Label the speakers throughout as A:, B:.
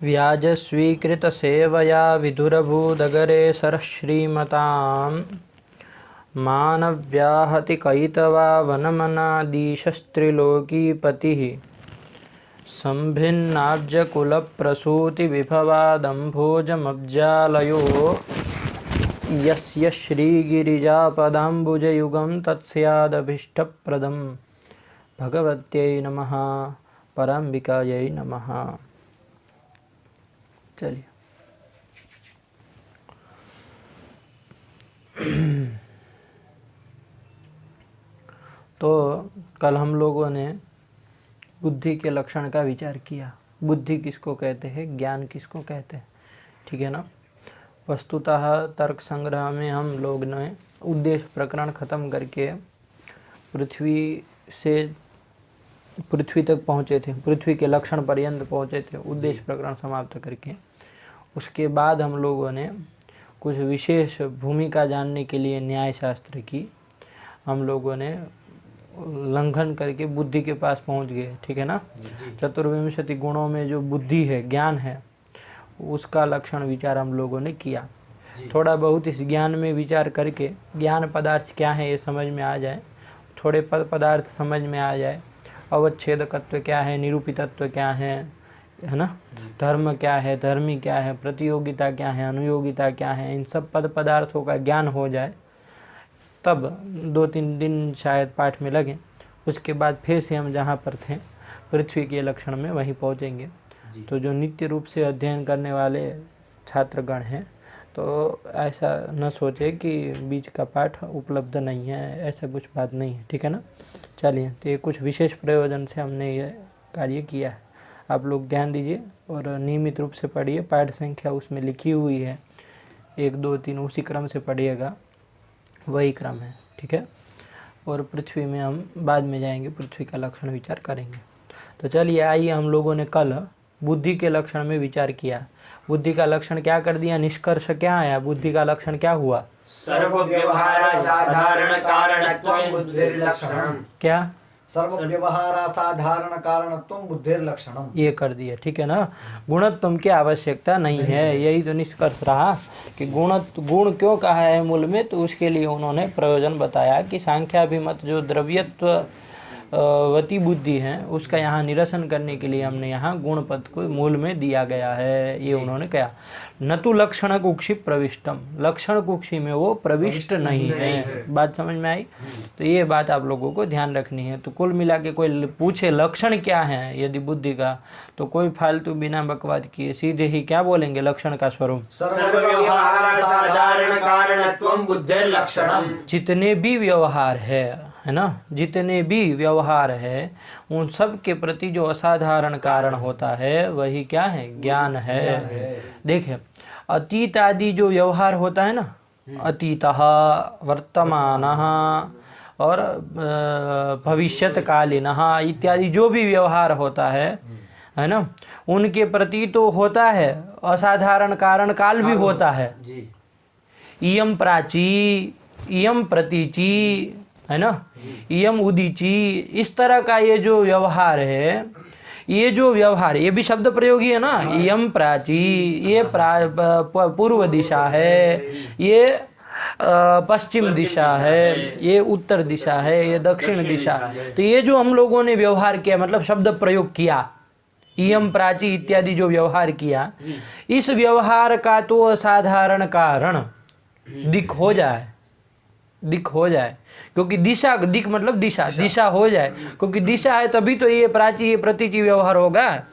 A: व्याजस्वीकृतसेवया विधुरभूदगरे सरश्रीमतां मानव्याहतिकैतवा वनमनादीशस्त्रिलोकीपतिः सम्भिन्नाब्जकुलप्रसूतिविभवादम्भोजमब्जालयो यस्य श्रीगिरिजापदाम्बुजयुगं तत्स्यादभीष्टप्रदम्। भगवत्यै नमः। पराम्बिकायै नमः। चलिए, तो कल हम लोगों ने बुद्धि के लक्षण का विचार किया। बुद्धि किसको कहते हैं, ज्ञान किसको कहते हैं, ठीक है ना। वस्तुतः तर्क संग्रह में हम लोग ने उद्देश्य प्रकरण खत्म करके पृथ्वी तक पहुँचे थे, पृथ्वी के लक्षण पर्यंत पहुँचे थे उद्देश्य प्रकरण समाप्त करके। उसके बाद हम लोगों ने कुछ विशेष भूमिका जानने के लिए न्याय शास्त्र की हम लोगों ने उल्लंघन करके बुद्धि के पास पहुँच गए, ठीक है ना। चतुर्विंशति गुणों में जो बुद्धि है, ज्ञान है, उसका लक्षण विचार हम लोगों ने किया। थोड़ा बहुत इस ज्ञान में विचार करके ज्ञान पदार्थ क्या है ये समझ में आ जाए, थोड़े पद पदार्थ समझ में आ जाए, अवच्छेदकत्व क्या है, निरूपितत्व क्या है ना, धर्म क्या है, धर्मी क्या है, प्रतियोगिता क्या है, अनुयोगिता क्या है, इन सब पद पदार्थों का ज्ञान हो जाए, तब 2-3 दिन शायद पाठ में लगे। उसके बाद फिर से हम जहाँ पर थे पृथ्वी के लक्षण में वहीं पहुँचेंगे। तो जो नित्य रूप से अध्ययन करने वाले छात्रगण हैं तो ऐसा न सोचे कि बीच का पाठ उपलब्ध नहीं है, ऐसा कुछ बात नहीं है, ठीक है ना। चलिए, तो ये कुछ विशेष प्रयोजन से हमने ये कार्य किया है। आप लोग ध्यान दीजिए और नियमित रूप से पढ़िए। पाठ संख्या उसमें लिखी हुई है, 1 2 3 उसी क्रम से पढ़िएगा, वही क्रम है, ठीक है। और पृथ्वी में हम बाद में जाएंगे, पृथ्वी का लक्षण विचार करेंगे। तो चलिए, आइए, हम लोगों ने कल बुद्धि के लक्षण में विचार किया। बुद्धि का लक्षण क्या कर दिया, निष्कर्ष क्या आया, बुद्धि का लक्षण क्या हुआ,
B: सर्वव्यवहार साधारण कारणत्वं बुद्धिर्लक्षणम्।
A: क्या,
B: सर्वव्यवहार साधारण कारणत्वं बुद्धिर्लक्षणम्,
A: ये कर दिया, ठीक है ना। गुणत्व की आवश्यकता नहीं है, यही तो निष्कर्ष रहा कि गुण क्यों कहा है मूल में। तो उसके लिए उन्होंने प्रयोजन बताया कि सांख्याभिमत जो द्रव्यत्व वती बुद्धि है उसका यहाँ निरसन करने के लिए हमने यहाँ गुण पद को मूल में दिया गया है, ये उन्होंने कहा। न तो लक्षण कुक्षी प्रविष्टम, लक्षण कुक्षी में वो प्रविष्ट नहीं है। बात समझ में आई। तो ये बात आप लोगों को ध्यान रखनी है। तो कुल मिला के कोई पूछे लक्षण क्या है यदि बुद्धि का, तो कोई फालतू बिना बकवाद किए सीधे ही क्या बोलेंगे, लक्षण का स्वरूप
B: सर्वव्यवहार साधारण कारणत्वं बुद्धिर्लक्षणम्।
A: जितने भी व्यवहार है ना, जितने भी व्यवहार है उन सब के प्रति जो असाधारण कारण होता है वही क्या है, ज्ञान है। देखिए, अतीत आदि जो व्यवहार होता है ना, अतीतः, वर्तमानः और भविष्यत्कालीनः इत्यादि जो भी व्यवहार होता है ना, उनके प्रति तो होता है असाधारण कारण काल भी होता है। इयम प्राची, इयम प्रतीची, है ना, इयम उदीची, इस तरह का ये जो व्यवहार है, ये जो व्यवहार, ये भी शब्द प्रयोगी है ना। इयम प्राची, ये पूर्व दिशा है, ये पश्चिम दिशा है, ये उत्तर दिशा है, ये दक्षिण दिशा। तो ये जो हम लोगों ने व्यवहार किया, मतलब शब्द प्रयोग किया, इयम प्राची इत्यादि जो व्यवहार किया, इस व्यवहार का तो असाधारण कारण दिख हो जाए, दिख हो जाए, क्योंकि दिशा, दिख मतलब दिशा, दिशा हो जाए, क्योंकि दिशा है तभी तो ये प्राची ये प्रतीची व्यवहार होगा।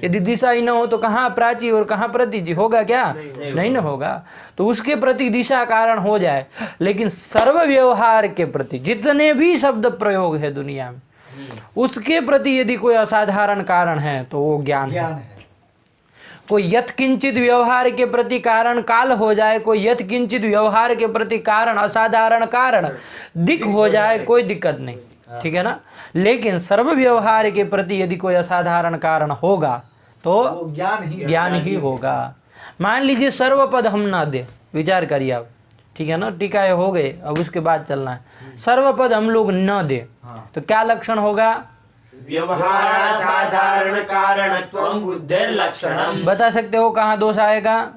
A: यदि दिशा ही ना हो तो कहाँ प्राची और कहाँ प्रतीची होगा, क्या नहीं ना होगा। तो उसके प्रति दिशा कारण हो जाए। लेकिन सर्व व्यवहार के प्रति जितने भी शब्द प्रयोग है दुनिया में, उसके प्रति यदि कोई असाधारण कारण है तो वो ज्ञान है। कोई यत्किंचित व्यवहार के प्रति कारण काल हो जाए, कोई यत्किंचित व्यवहार के प्रति कारण असाधारण कारण दिख हो जाए, कोई दिक्कत नहीं, ठीक है ना। लेकिन सर्व व्यवहार के प्रति यदि कोई असाधारण कारण होगा तो ज्ञान ही होगा। मान लीजिए सर्वपद हम ना दे, विचार करिए आप, ठीक है ना, टीकाएं हो गए, अब उसके बाद चलना है। सर्वपद हम लोग न दे तो क्या लक्षण होगा,
B: व्यवहारासाधारण कारणत्वं बुद्धिर्लक्षणम्।
A: बता सकते हो कहाँ दोष आएगा?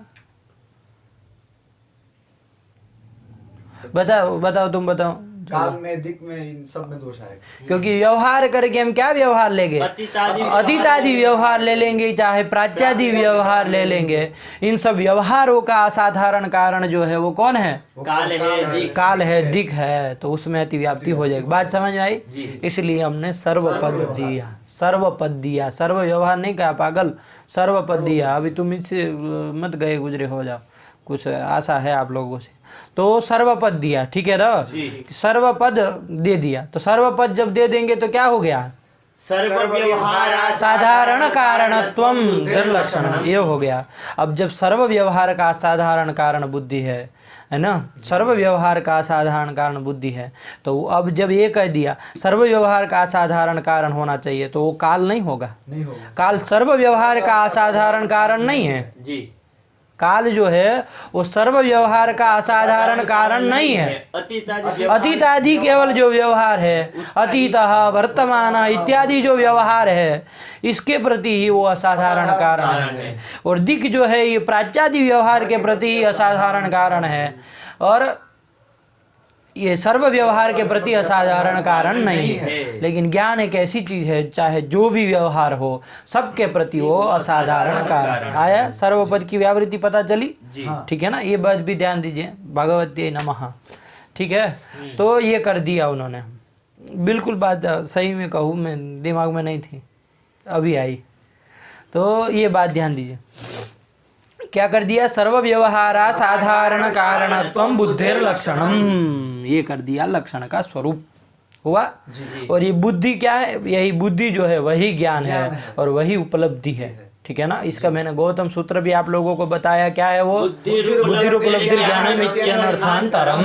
A: बताओ बताओ, तुम बताओ।
B: काल में, दिक में, इन सब में दोष आएगा।
A: क्योंकि व्यवहार करके हम क्या व्यवहार लेंगे? अतीतादि व्यवहार ले लेंगे, चाहे प्राच्यादि व्यवहार ले लेंगे। इन सब व्यवहारों का असाधारण कारण जो है वो कौन है?
B: काल है,
A: काल है, दिक है। तो उसमें अतिव्याप्ति हो जाएगी। बात समझ में आई? इसलिए हमने सर्वपद दिया, सर्वपद दिया, सर्व व्यवहार नहीं कहा पागल, सर्वपद दिया। अभी तुम इससे मत गए गुजरे हो जाओ, कुछ आशा है आप लोगों से। तो सर्वपद दिया, ठीक है ना? सर्वपद दे दिया। तो सर्वपद जब दे देंगे तो क्या हो गया? साधारण कारणत्वम बुद्धिर्लक्षणम्, ये हो गया। अब जब सर्व व्यवहार का साधारण कारण बुद्धि है ना, सर्व व्यवहार का साधारण कारण बुद्धि है, तो अब जब ये कह दिया सर्व व्यवहार का साधारण कारण होना चाहिए, तो वो काल नहीं होगा। काल सर्व व्यवहार का असाधारण कारण नहीं है जी। काल जो है वो सर्व व्यवहार का असाधारण कारण नहीं है। अतीतादि केवल जो व्यवहार है, अतीत, वर्तमान इत्यादि जो व्यवहार है, इसके प्रति ही वो असाधारण कारण है। और दिक जो है ये प्राच्यादि व्यवहार के प्रति ही असाधारण कारण है, और ये सर्व व्यवहार के प्रति असाधारण कारण नहीं है। लेकिन ज्ञान एक ऐसी चीज है, चाहे जो भी व्यवहार हो सबके प्रति वो असाधारण कारण। आया सर्वपद की व्यावृत्ति पता चली? ठीक है ना? ये बात भी ध्यान दीजिए, भगवते नमः। ठीक है, तो ये कर दिया उन्होंने, बिल्कुल बात सही में कहूँ मैं, दिमाग में नहीं थी, अभी आई। तो ये बात ध्यान दीजिए, क्या कर दिया? सर्व व्यवहारा साधारण कारणत्वं बुद्धिर्लक्षणम्, ये कर दिया लक्षण का स्वरूप हुआ। और ये बुद्धि क्या है? यही बुद्धि जो है वही ज्ञान है और वही उपलब्धि है। ठीक है ना? इसका मैंने गौतम सूत्र भी आप लोगों को बताया, क्या है वो? बुद्धि उपलब्धि ज्ञानम इति अनर्थांतरम,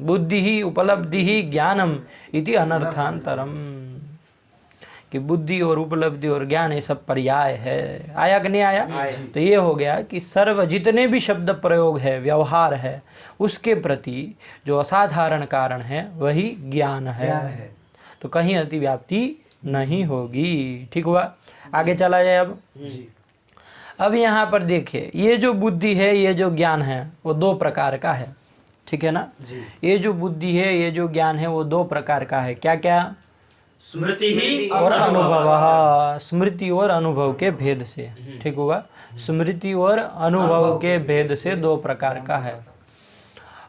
A: बुद्धि ही उपलब्धि ही ज्ञानम इति अनर्थांतरम, कि बुद्धि और उपलब्धि और ज्ञान ये सब पर्याय है। आया कि नहीं आया? तो ये हो गया कि सर्व जितने भी शब्द प्रयोग है, व्यवहार है, उसके प्रति जो असाधारण कारण है वही ज्ञान है। तो कहीं अतिव्याप्ति नहीं होगी। ठीक हुआ? आगे चला जाए अब यहाँ पर देखिए, ये जो बुद्धि है, ये जो ज्ञान है, वो दो प्रकार का है। ठीक है ना? ये जो बुद्धि है, ये जो ज्ञान है, वो दो प्रकार का है। क्या क्या?
B: स्मृति ही
A: और अनुभव, स्मृति और अनुभव के भेद से। ठीक हुआ? स्मृति और अनुभव के भेद से दो प्रकार का है।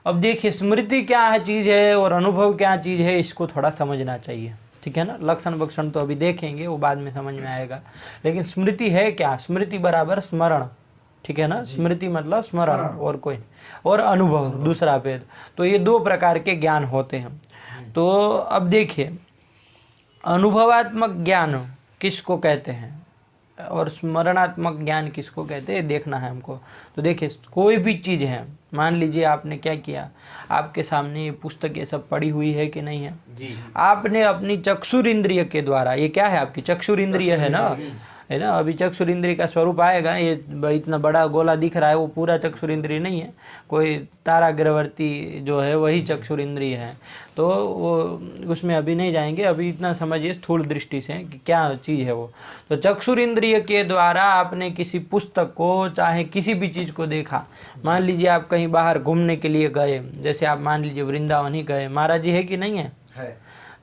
A: अब देखिए, स्मृति क्या है चीज है और अनुभव क्या चीज है, इसको थोड़ा समझना चाहिए। ठीक है ना? लक्षण बक्षण तो अभी देखेंगे, वो बाद में समझ में आएगा। लेकिन स्मृति है क्या? स्मृति बराबर स्मरण। ठीक है ना? स्मृति मतलब स्मरण और कोई, और अनुभव दूसरा भेद। तो ये दो प्रकार के ज्ञान होते हैं। तो अब देखिए, अनुभवात्मक ज्ञान किसको कहते हैं और स्मरणात्मक ज्ञान किसको कहते हैं, देखना है हमको। तो देखिए, कोई भी चीज़ है, मान लीजिए आपने क्या किया, आपके सामने ये पुस्तक ये सब पड़ी हुई है कि नहीं है जी। आपने अपनी चक्षुर इंद्रिय के द्वारा, ये क्या है आपकी चक्षुर इंद्रिय है ना, है ना? अभी चक्षुर इंद्रिय का स्वरूप आएगा। ये इतना बड़ा गोला दिख रहा है, वो पूरा चक्षुर इंद्रिय नहीं है, कोई ताराग्रवर्ती जो है वही चक्षुर इंद्रिय है। तो वो उसमें अभी नहीं जाएंगे, अभी इतना समझिए स्थूल दृष्टि से कि क्या चीज़ है वो। तो चक्षुर इंद्रिय के द्वारा आपने किसी पुस्तक को, चाहे किसी भी चीज़ को देखा। मान लीजिए आप कहीं बाहर घूमने के लिए गए, जैसे आप मान लीजिए वृंदावन ही गए, महाराज जी है कि नहीं है?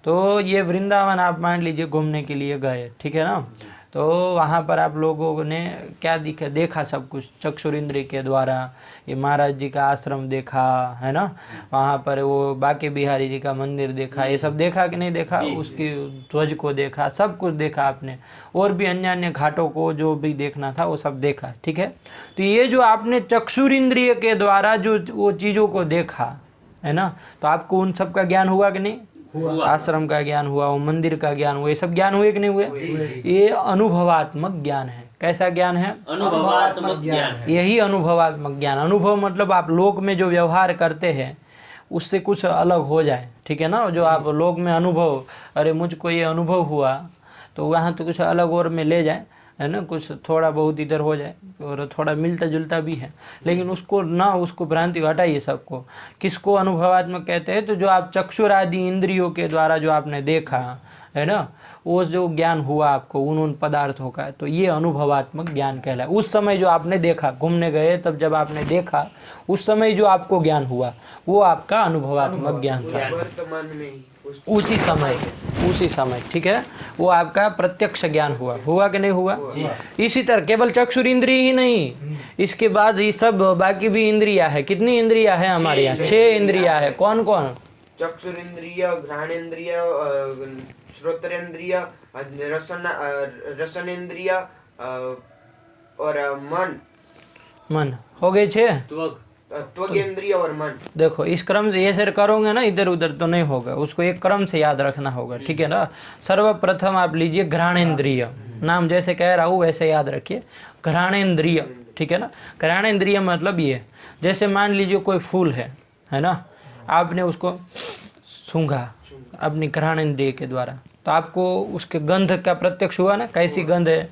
A: तो ये वृंदावन आप मान लीजिए घूमने के लिए गए, ठीक है ना? तो वहाँ पर आप लोगों ने क्या देखा सब कुछ चक्षुर इंद्रिय के द्वारा। ये महाराज जी का आश्रम देखा, है ना? वहाँ पर वो बाके बिहारी जी का मंदिर देखा, ये सब देखा कि नहीं देखा? उसकी ध्वज को देखा, सब कुछ देखा आपने, और भी अन्य अन्य घाटों को जो भी देखना था वो सब देखा। ठीक है? तो ये जो आपने चक्षुर इंद्रिय के द्वारा जो वो चीज़ों को देखा, है ना, तो आपको उन सब का ज्ञान हुआ कि नहीं? आश्रम का ज्ञान हुआ, वो मंदिर का ज्ञान हुआ, ये सब ज्ञान हुए कि नहीं हुए? ये अनुभवात्मक ज्ञान है। कैसा ज्ञान है?
B: अनुभवात्मक ज्ञान है।
A: यही अनुभवात्मक ज्ञान। अनुभव मतलब आप लोक में जो व्यवहार करते हैं उससे कुछ अलग हो जाए। ठीक है ना? जो आप लोक में अनुभव, अरे मुझको ये अनुभव हुआ, तो वहाँ तो कुछ अलग और में ले जाए, है ना, कुछ थोड़ा बहुत इधर हो जाए और थोड़ा मिलता जुलता भी है, लेकिन उसको भ्रांति हटाइए सबको। किसको अनुभवात्मक कहते हैं? तो जो आप चक्षुर आदि इंद्रियों के द्वारा जो आपने देखा है ना, वो जो ज्ञान हुआ आपको उन पदार्थों का, तो ये अनुभवात्मक ज्ञान कहलाए। उस समय जो आपने देखा, घूमने गए तब जब आपने देखा, उस समय जो आपको ज्ञान हुआ वो आपका अनुभवात्मक ज्ञान था। उसी समय ठीक है, वो आपका प्रत्यक्ष ज्ञान हुआ कि नहीं हुआ? इसी तरह केवल चक्षुर इंद्रिय ही नहीं, इसके बाद ये सब बाकी भी इंद्रिया है। कितनी इंद्रिया है हमारे यहाँ? 6 इंद्रिया है। कौन कौन?
C: चक्षुरेंद्रिय, घ्राणेन्द्रिय, श्रोत्रेंद्रिय, रसनेन्द्रिय और मन
A: हो गए 6।
C: त्वगेंद्रिय और मन।
A: देखो इस क्रम से ये सर करोगे ना, इधर उधर तो नहीं होगा, उसको एक क्रम से याद रखना होगा, ठीक है ना। सर्वप्रथम आप लीजिए घ्राणेन्द्रिय, नाम जैसे कह रहा हूँ वैसे याद रखिए, घ्राणेन्द्रिय, ठीक है ना। घ्राणेन्द्रिय मतलब ये, जैसे मान लीजिए कोई फूल है ना, आपने उसको सूंघा अपनी घ्राणेन्द्रिय के द्वारा, तो आपको उसके गंध का प्रत्यक्ष हुआ ना, कैसी गंध है,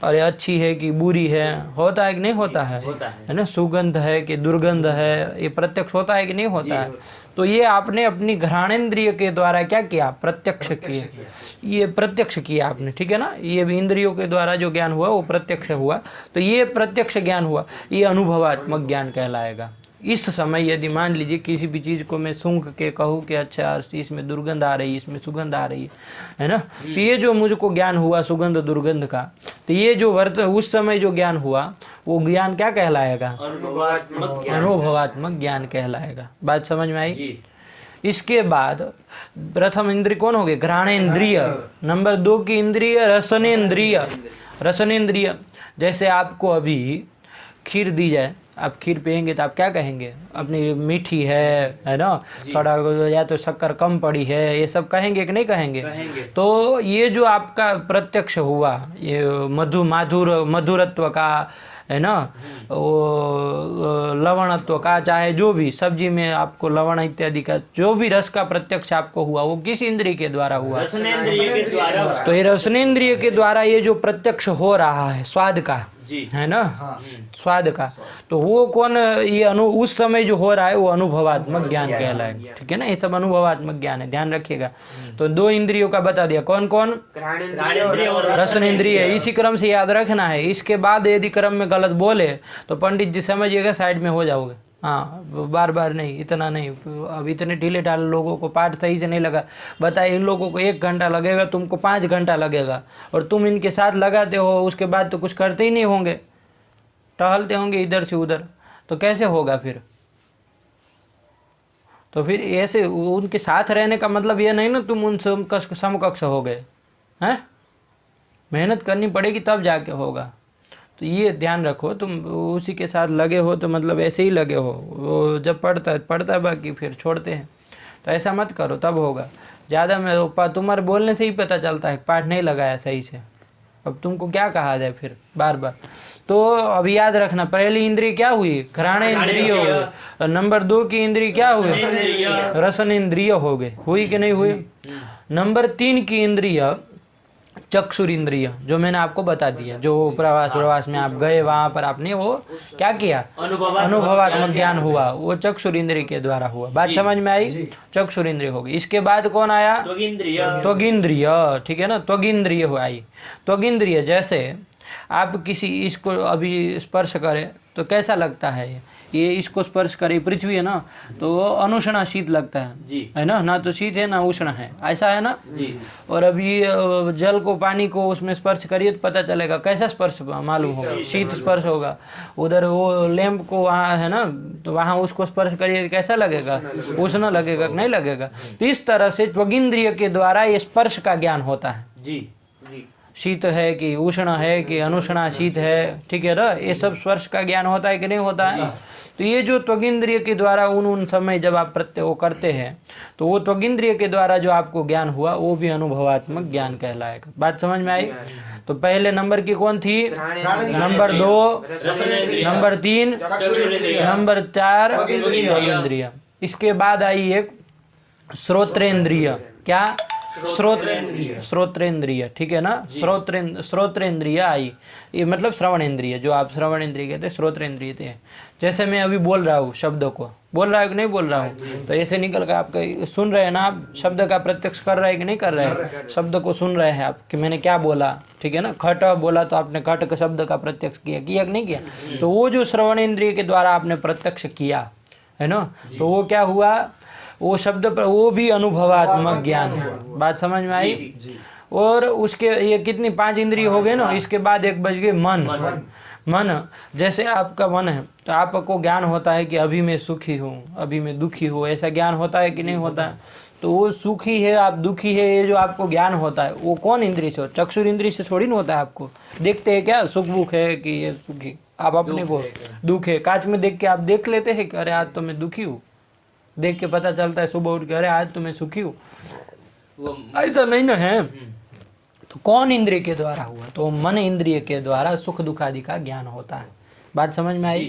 A: अरे अच्छी है कि बुरी है, होता है कि नहीं होता है ना। सुगंध है कि दुर्गंध है, ये प्रत्यक्ष होता है कि नहीं होता है। तो ये आपने अपनी घ्राणेन्द्रिय के द्वारा क्या किया? प्रत्यक्ष किया। ये प्रत्यक्ष किया आपने, ठीक है ना। ये भी इंद्रियों के द्वारा जो ज्ञान हुआ वो प्रत्यक्ष हुआ, तो ये प्रत्यक्ष ज्ञान हुआ, ये अनुभवात्मक ज्ञान कहलाएगा। इस समय यदि मान लीजिए किसी भी चीज़ को मैं सूंघ के कहूँ कि अच्छा इसमें दुर्गंध आ रही है, इसमें सुगंध आ रही है ना, तो ये जो मुझको ज्ञान हुआ सुगंध दुर्गंध का, तो ये जो उस समय जो ज्ञान हुआ वो ज्ञान क्या कहलाएगा? अनुभवात्मक ज्ञान कहलाएगा। बात समझ में आई? इसके बाद प्रथम इंद्रिय कौन हो गए? घ्राणेन्द्रिय। नंबर 2 की इंद्रिय रसनेन्द्रिय। रसनेन्द्रिय, जैसे आपको अभी खीर दी जाए, आप खीर पियेंगे तो आप क्या कहेंगे? अपनी मीठी है ना, थोड़ा या तो शक्कर कम पड़ी है, ये सब कहेंगे कि नहीं कहेंगे? तो ये जो आपका प्रत्यक्ष हुआ, ये मधुरत्व का है ना, वो लवणत्व का, चाहे जो भी सब्जी में आपको लवण इत्यादि का जो भी रस का प्रत्यक्ष आपको हुआ, वो किस इंद्रिय के द्वारा हुआ?
B: रसनेन्द्रिय के द्वारा।
A: तो ये रसनेन्द्रिय के द्वारा ये जो प्रत्यक्ष हो रहा है स्वाद का, है ना, स्वाद का, तो वो कौन? ये उस समय जो हो रहा है वो अनुभवात्मक ज्ञान कहलाएगा, ठीक है ना। ये सब अनुभवात्मक ज्ञान है, ध्यान रखिएगा। तो 2 इंद्रियों का बता दिया, कौन कौन? रसनेन्द्रिय। इसी क्रम से याद रखना है। इसके बाद यदि क्रम में गलत बोले तो पंडित जी समझिएगा साइड में हो जाओगे। हाँ, बार बार नहीं, इतना नहीं। अब इतने ढीले ढाल लोगों को पाठ सही से नहीं लगा, बताए इन लोगों को 1 घंटा लगेगा, तुमको 5 घंटा लगेगा, और तुम इनके साथ लगाते हो, उसके बाद तो कुछ करते ही नहीं होंगे, टहलते होंगे इधर से उधर, तो कैसे होगा फिर? तो फिर ऐसे उनके साथ रहने का मतलब ये नहीं ना तुम उन समकक्ष हो गए हैं। मेहनत करनी पड़ेगी तब जाके होगा। तो ये ध्यान रखो, तुम उसी के साथ लगे हो तो मतलब ऐसे ही लगे हो, वो जब पढ़ता है बाकी फिर छोड़ते हैं, तो ऐसा मत करो, तब होगा। ज़्यादा में तुम्हारे बोलने से ही पता चलता है पाठ नहीं लगाया सही से, अब तुमको क्या कहा जाए फिर बार बार। तो अब याद रखना, पहली इंद्रिय क्या हुई? घ्राणेन्द्रिय हो गए। नंबर 2 की इंद्रिय क्या हुई? रसनेन्द्रिय हो गए, हुई कि नहीं हुई? नंबर 3 की इंद्रिय चक्षुर इंद्रिय, जो मैंने आपको बता दिया, जो प्रवास में आप गए वहां पर आपने वो क्या किया? अनुभवात्मक ज्ञान हुआ, वो चक्षुर इंद्रिय के द्वारा हुआ। बात समझ में आई? चक्षुर इंद्रिय हो गई। इसके बाद कौन आया? त्वगिंद्रिय, ठीक है ना, त्वगिंद्रिय हो आई। त्वगिंद्रिय, जैसे आप किसी इसको अभी स्पर्श करें तो कैसा लगता है? ये इसको स्पर्श करे, पृथ्वी है ना, तो अनुष्णा शीत लगता है ना, ना तो शीत है ना उष्ण है, ऐसा है ना जी। और अभी जल को, पानी को उसमें स्पर्श करिए तो पता चलेगा कैसा स्पर्श मालूम होगा, शीत स्पर्श होगा। उधर वो लैंप को वहाँ है ना, तो वहाँ उसको स्पर्श करिए कैसा लगेगा? उष्ण लगेगा, नहीं लगेगा। तो इस तरह से त्वगिंद्रिय के द्वारा ये स्पर्श का ज्ञान होता है जी। शीत है कि उष्ण है कि अनुष्णा शीत है, ठीक है ना, ये सब स्पर्श का ज्ञान होता है कि नहीं होता है? तो ये जो त्वगिंद्रिय के द्वारा उन समय जब आप वो करते हैं, तो वो त्वगिंद्रिय के द्वारा जो आपको ज्ञान हुआ वो भी अनुभवात्मक ज्ञान कहलाएगा। बात समझ में आई? तो पहले नंबर की कौन थी? Number 2, number 3, number 4 त्वगिंद्रिय। इसके बाद आई एक श्रोत्रेंद्रिय। क्या? श्रोत्रेंद्रिय, ठीक है ना। श्रोत्रेंद्रिय आई, ये मतलब श्रवण इंद्रिय, जो आप श्रवण इंद्रिय कहते हैं श्रोत्रेंद्रिय थे। जैसे मैं अभी बोल रहा हूँ शब्दों को, बोल रहा है कि नहीं बोल रहा हूँ, तो ऐसे निकल कर आप सुन रहे हैं ना, आप शब्द का प्रत्यक्ष कर रहे हैं कि नहीं कर रहे हैं, शब्द को सुन रहे हैं आप कि मैंने क्या बोला, ठीक है ना। खट बोला तो आपने खट का शब्द का प्रत्यक्ष किया कि नहीं किया, तो वो जो श्रवण इंद्रिय के द्वारा आपने प्रत्यक्ष किया है ना, तो वो क्या हुआ, वो शब्द पर वो भी अनुभवात्मक ज्ञान है। बात समझ में आई। और उसके ये कितनी 5 इंद्रिय हो गए ना, इसके बाद एक बज गए मन। जैसे आपका मन है तो आपको ज्ञान होता है कि अभी मैं सुखी हूँ, अभी मैं दुखी हूँ, ऐसा ज्ञान होता है कि नहीं होता है। तो वो सुखी है, आप दुखी है, ये जो आपको ज्ञान होता है वो कौन इंद्रिय से, चक्षुर इंद्रिय से थोड़ी ना होता है। आपको देखते हैं क्या सुख बुख है कि ये सुखी, आप अपने को दुख है, कांच में देख के आप देख लेते हैं कि अरे आज तो मैं दुखी हूँ, देख के पता चलता है सुबह उठ के अरे आज तो मैं सुखी हूँ, ऐसा नहीं ना है। तो कौन इंद्रिय के द्वारा हुआ, तो मन इंद्रिय के द्वारा सुख दुख आदि का ज्ञान होता है। बात समझ में आई।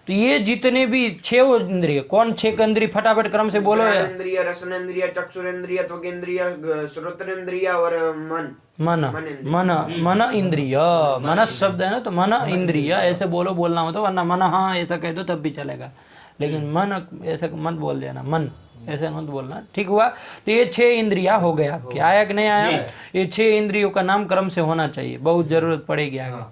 A: तो ये जितने भी 6 इंद्रिय, कौन 6 इंद्रिय, फटाफट क्रम से बोलो।
C: इंद्रिय, रसनेंद्रिय, चक्षुरेंद्रिय, त्वगेंद्रिय, श्रोत्रेंद्रिय और
A: मन इंद्रिय, मनस शब्द है ना, तो मन इंद्रिय ऐसे बोलना हो तो, वरना मन हाँ ऐसा कह दो तब भी चलेगा, लेकिन मन ऐसा मत बोल देना, मन ऐसे मत बोलना, ठीक हुआ। तो ये 6 इंद्रिया हो गया आपके, आया कि नहीं आया। ये 6 इंद्रियों का नाम क्रम से होना चाहिए, बहुत जरूरत पड़ेगी आगे।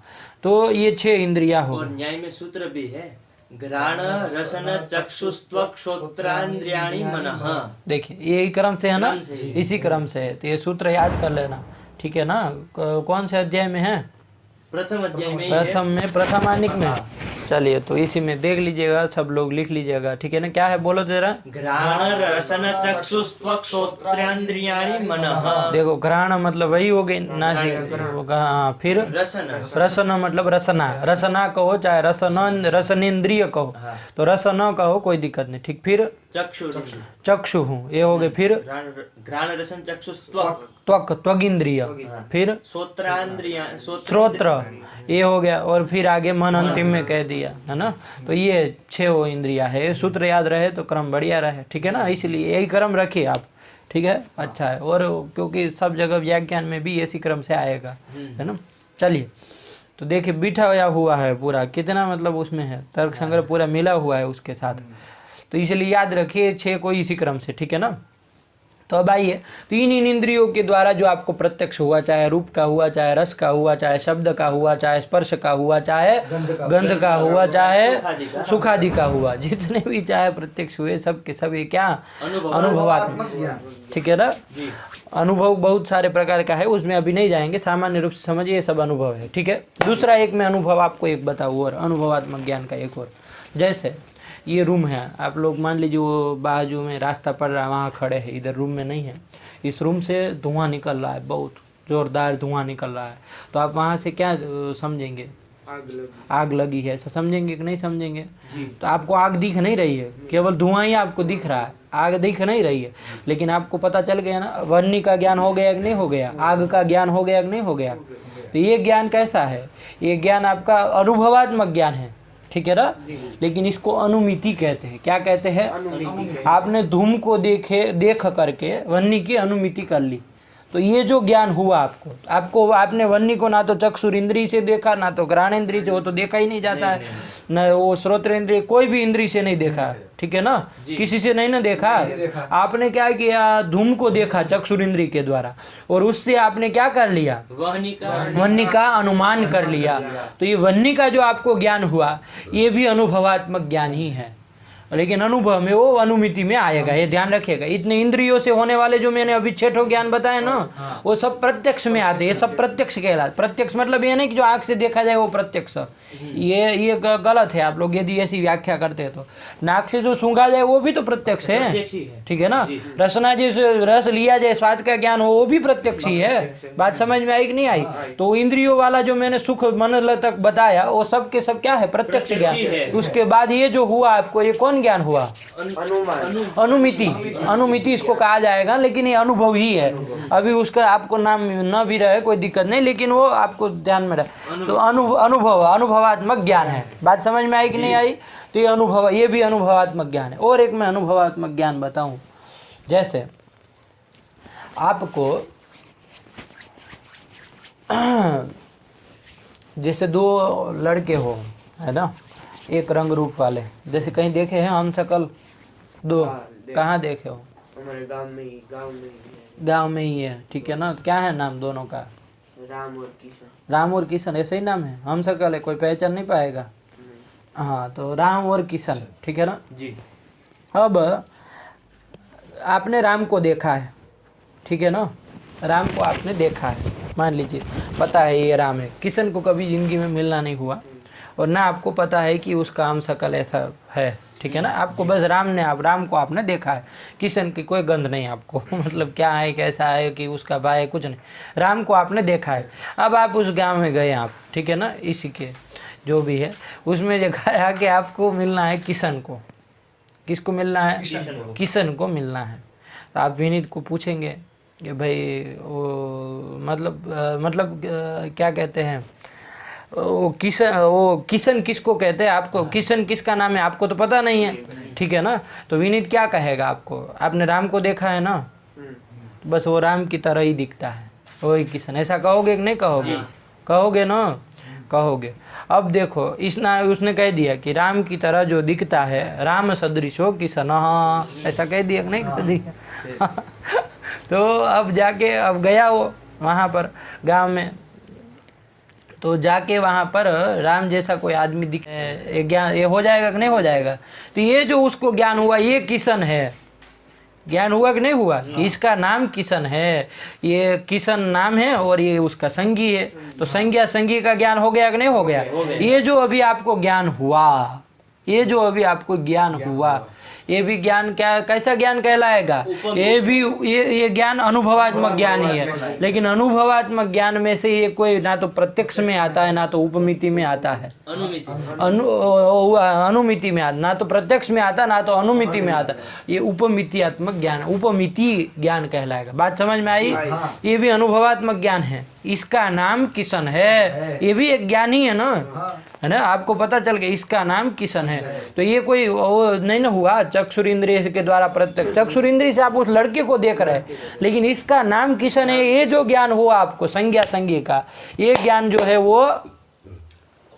A: तो ये 6 इंद्रिया हो
B: और न्याय में सूत्र भी है, घ्राण रसन चक्षुस्त्वक श्रोत्रांद्रियाणि मनः।
A: देखिए यही क्रम से है ना, इसी क्रम से है, तो ये सूत्र याद कर लेना, ठीक है ना। कौन से अध्याय में है,
B: प्रथम अध्याय में,
A: प्रथम में, प्रथमानिक में। चलिए तो इसी में देख लीजिएगा, सब लोग लिख लीजिएगा, ठीक है ना। क्या है बोलो जरा।
B: घ्राण रसन चक्षुस्त्वक श्रोत्रांद्रियाणि मनः।
A: देखो घ्राण मतलब वही हो गई नासिक, फिर रसन मतलब रसना, रसना कहो चाहे रसनेन्द्रिय कहो, तो रसन कहो कोई दिक्कत नहीं, ठीक। फिर चक्षु हूँ ये हो गए, फिर
B: घ्राण रसन चक्षुस्त्वक
A: त्वगिंद्रिय, फिर श्रोत्र ये हो गया, और फिर आगे मन अंतिम में कह दिया है ना। तो ये 6 इंद्रिया है, सूत्र याद रहे तो क्रम बढ़िया रहे, ठीक है ना। इसलिए यही क्रम रखिए आप, ठीक है, अच्छा है। और क्योंकि सब जगह व्याख्यान में भी इसी क्रम से आएगा, है ना। चलिए तो देखिए बिठाया हुआ है पूरा, कितना मतलब उसमें है, तर्क संग्रह पूरा मिला हुआ है उसके साथ, तो इसलिए याद रखिए 6 को इसी क्रम से, ठीक है ना। तो अब आइए, तो इन इंद्रियों के द्वारा जो आपको प्रत्यक्ष हुआ, चाहे रूप का हुआ, चाहे रस का हुआ, चाहे शब्द का हुआ, चाहे स्पर्श का हुआ, चाहे गंध का हुआ, चाहे सुखादि का हुआ, जितने भी चाहे प्रत्यक्ष हुए सब के सब ये क्या अनुभवात्मक, ठीक है ना। अनुभव बहुत सारे प्रकार का है, उसमें अभी नहीं जाएंगे, सामान्य रूप से समझिए सब अनुभव है, ठीक है। दूसरा एक मैं अनुभव आपको एक बताऊँ, और अनुभवात्मक ज्ञान का एक और, जैसे ये रूम है, आप लोग मान लीजिए वो बाजू में रास्ता पड़ रहा है, वहाँ खड़े हैं, इधर रूम में नहीं है, इस रूम से धुआं निकल रहा है, बहुत ज़ोरदार धुआं निकल रहा है, तो आप वहाँ से क्या समझेंगे, आग लगी है, ऐसा समझेंगे कि नहीं समझेंगे। तो आपको आग दिख नहीं रही है, केवल धुआं ही आपको दिख रहा है, आग दिख नहीं रही है, लेकिन आपको पता चल गया ना, वन्नी का ज्ञान हो गया कि नहीं हो गया, आग का ज्ञान हो गया कि नहीं हो गया। तो ये ज्ञान कैसा है, ये ज्ञान आपका अनुभवात्मक ज्ञान है, ठीक है ना। लेकिन इसको अनुमिति कहते हैं, क्या कहते हैं, आपने धूम को देख करके वन्नी की अनुमिति कर ली, तो ये जो ज्ञान हुआ आपको आपने वन्नी को ना तो चक्षुर इंद्रिय से देखा, ना तो घ्राण इंद्रिय से, वो तो देखा ही नहीं जाता है, न वो श्रोत्र इंद्रिय, कोई भी इंद्रिय से नहीं देखा, ठीक है ना, किसी से नहीं ना देखा। आपने क्या किया, धूम को देखा चक्षुर इंद्रिय के द्वारा, और उससे आपने क्या कर लिया, वन्नी का अनुमान कर लिया। तो ये वन्नी का जो आपको ज्ञान हुआ, ये भी अनुभवात्मक ज्ञान ही है, लेकिन अनुभव में वो अनुमिति में आएगा, ये ध्यान रखिएगा। इतने इंद्रियों से होने वाले जो मैंने अभी 6 ज्ञान बताए ना, वो सब प्रत्यक्ष में आते हैं, ये सब प्रत्यक्ष कहलाते। प्रत्यक्ष मतलब ये नहीं कि जो आँख से देखा जाए वो प्रत्यक्ष, ये गलत है। आप लोग यदि ऐसी व्याख्या करते हैं तो नाक से जो सूंघा जाए वो भी तो प्रत्यक्ष है, ठीक है ना। रसना जी से रस लिया जाए, स्वाद का ज्ञान हो, वो भी प्रत्यक्ष ही है। बात समझ में आई कि नहीं आई। तो इंद्रियों वाला जो मैंने सुख मन तक बताया, वो सब के सब क्या है, प्रत्यक्ष ज्ञान। उसके बाद ये जो हुआ आपको, ये कौन ज्ञान हुआ, अनुमिति। अनुमिति इसको कहा जाएगा, लेकिन ये अनुभव ही है। अभी उसका आपको नाम न भी रहे कोई दिक्कत नहीं, लेकिन वो आपको ध्यान में रहे। तो अनुभवात्मक ज्ञान है। बात समझ में आई कि नहीं आई। तो ये अनुभव, ये भी अनुभवात्मक ज्ञान है। और एक मैं अनुभवात्मक ज्ञान बताऊं, जैसे आपको जैसे दो लड़के हो, है ना, एक रंग रूप वाले, जैसे कहीं देखे हैं हम शकल दो? कहाँ देखे हो?
C: हमारे गांव में ही है।
A: गांव में ही है, ठीक है ना। क्या है नाम दोनों का?
C: राम और किशन।
A: राम और किशन, ऐसे ही नाम है? हम शकल है, कोई पहचान नहीं पाएगा। हाँ, तो राम और किशन, ठीक है ना
B: जी।
A: अब आपने राम को देखा है, ठीक है ना, राम को आपने देखा है, मान लीजिए, पता है ये राम है। किशन को कभी जिंदगी में मिलना नहीं हुआ और ना आपको पता है कि उसका हम शकल ऐसा है, ठीक है ना। आपको बस राम को आपने देखा है, किशन की कोई गंध नहीं आपको मतलब क्या है, कैसा है, कि उसका भाई है, कुछ नहीं। राम को आपने देखा है। अब आप उस गांव में गए आप, ठीक है ना, इसी के जो भी है उसमें दिखाया कि आपको मिलना है किशन को। किसको मिलना है? किशन को मिलना है। तो आप विनीत को पूछेंगे कि भाई वो मतलब क्या कहते हैं, वो किशन किसको कहते हैं? आपको किशन किसका नाम है आपको तो पता नहीं है, ठीक है ना। तो विनीत क्या कहेगा आपको? आपने राम को देखा है ना, बस वो राम की तरह ही दिखता है, वही किशन। ऐसा कहोगे कि नहीं कहोगे? कहोगे ना, कहोगे। अब देखो उसने कह दिया कि राम की तरह जो दिखता है, राम सदृश हो किशन, हाँ ऐसा कह दिया कि नहीं कह दिया तो अब जाके अब गया वो वहाँ पर गांव में, तो जाके वहाँ पर राम जैसा कोई आदमी दिख, ज्ञान ये हो जाएगा कि नहीं हो जाएगा? तो ये जो उसको ज्ञान हुआ ये किशन है, ज्ञान हुआ कि नहीं हुआ कि इसका नाम किशन है, ये किशन नाम है और ये उसका संगी है। तो संज्ञा संगी का ज्ञान हो गया कि नहीं हो गया? ये जो अभी आपको ज्ञान हुआ, ये जो अभी आपको ज्ञान हुआ, ये भी ज्ञान क्या, कैसा ज्ञान कहलाएगा? ये भी ये ज्ञान अनुभवात्मक ज्ञान ही है। लेकिन अनुभवात्मक ज्ञान में से ये कोई ना तो प्रत्यक्ष में आता है ना तो उपमिति में आता है, अनुमिति में आता, ना तो प्रत्यक्ष में आता ना तो अनुमिति में आता। ये उपमितियात्मक ज्ञान, उपमिति ज्ञान कहलाएगा। बात समझ में आई? ये भी अनुभवात्मक ज्ञान है, इसका नाम किशन है। ये भी एक ज्ञान ही है ना, है ना। आपको पता चल गया इसका नाम किशन है। तो ये कोई वो नहीं ना हुआ चक्षुर इंद्रिय के द्वारा प्रत्यक्ष, चक्षुर इंद्रिय से आप उस लड़के को देख रहे हैं, लेकिन इसका नाम किशन है। ये जो ज्ञान हुआ आपको संज्ञा संज्ञा का, ये ज्ञान जो है वो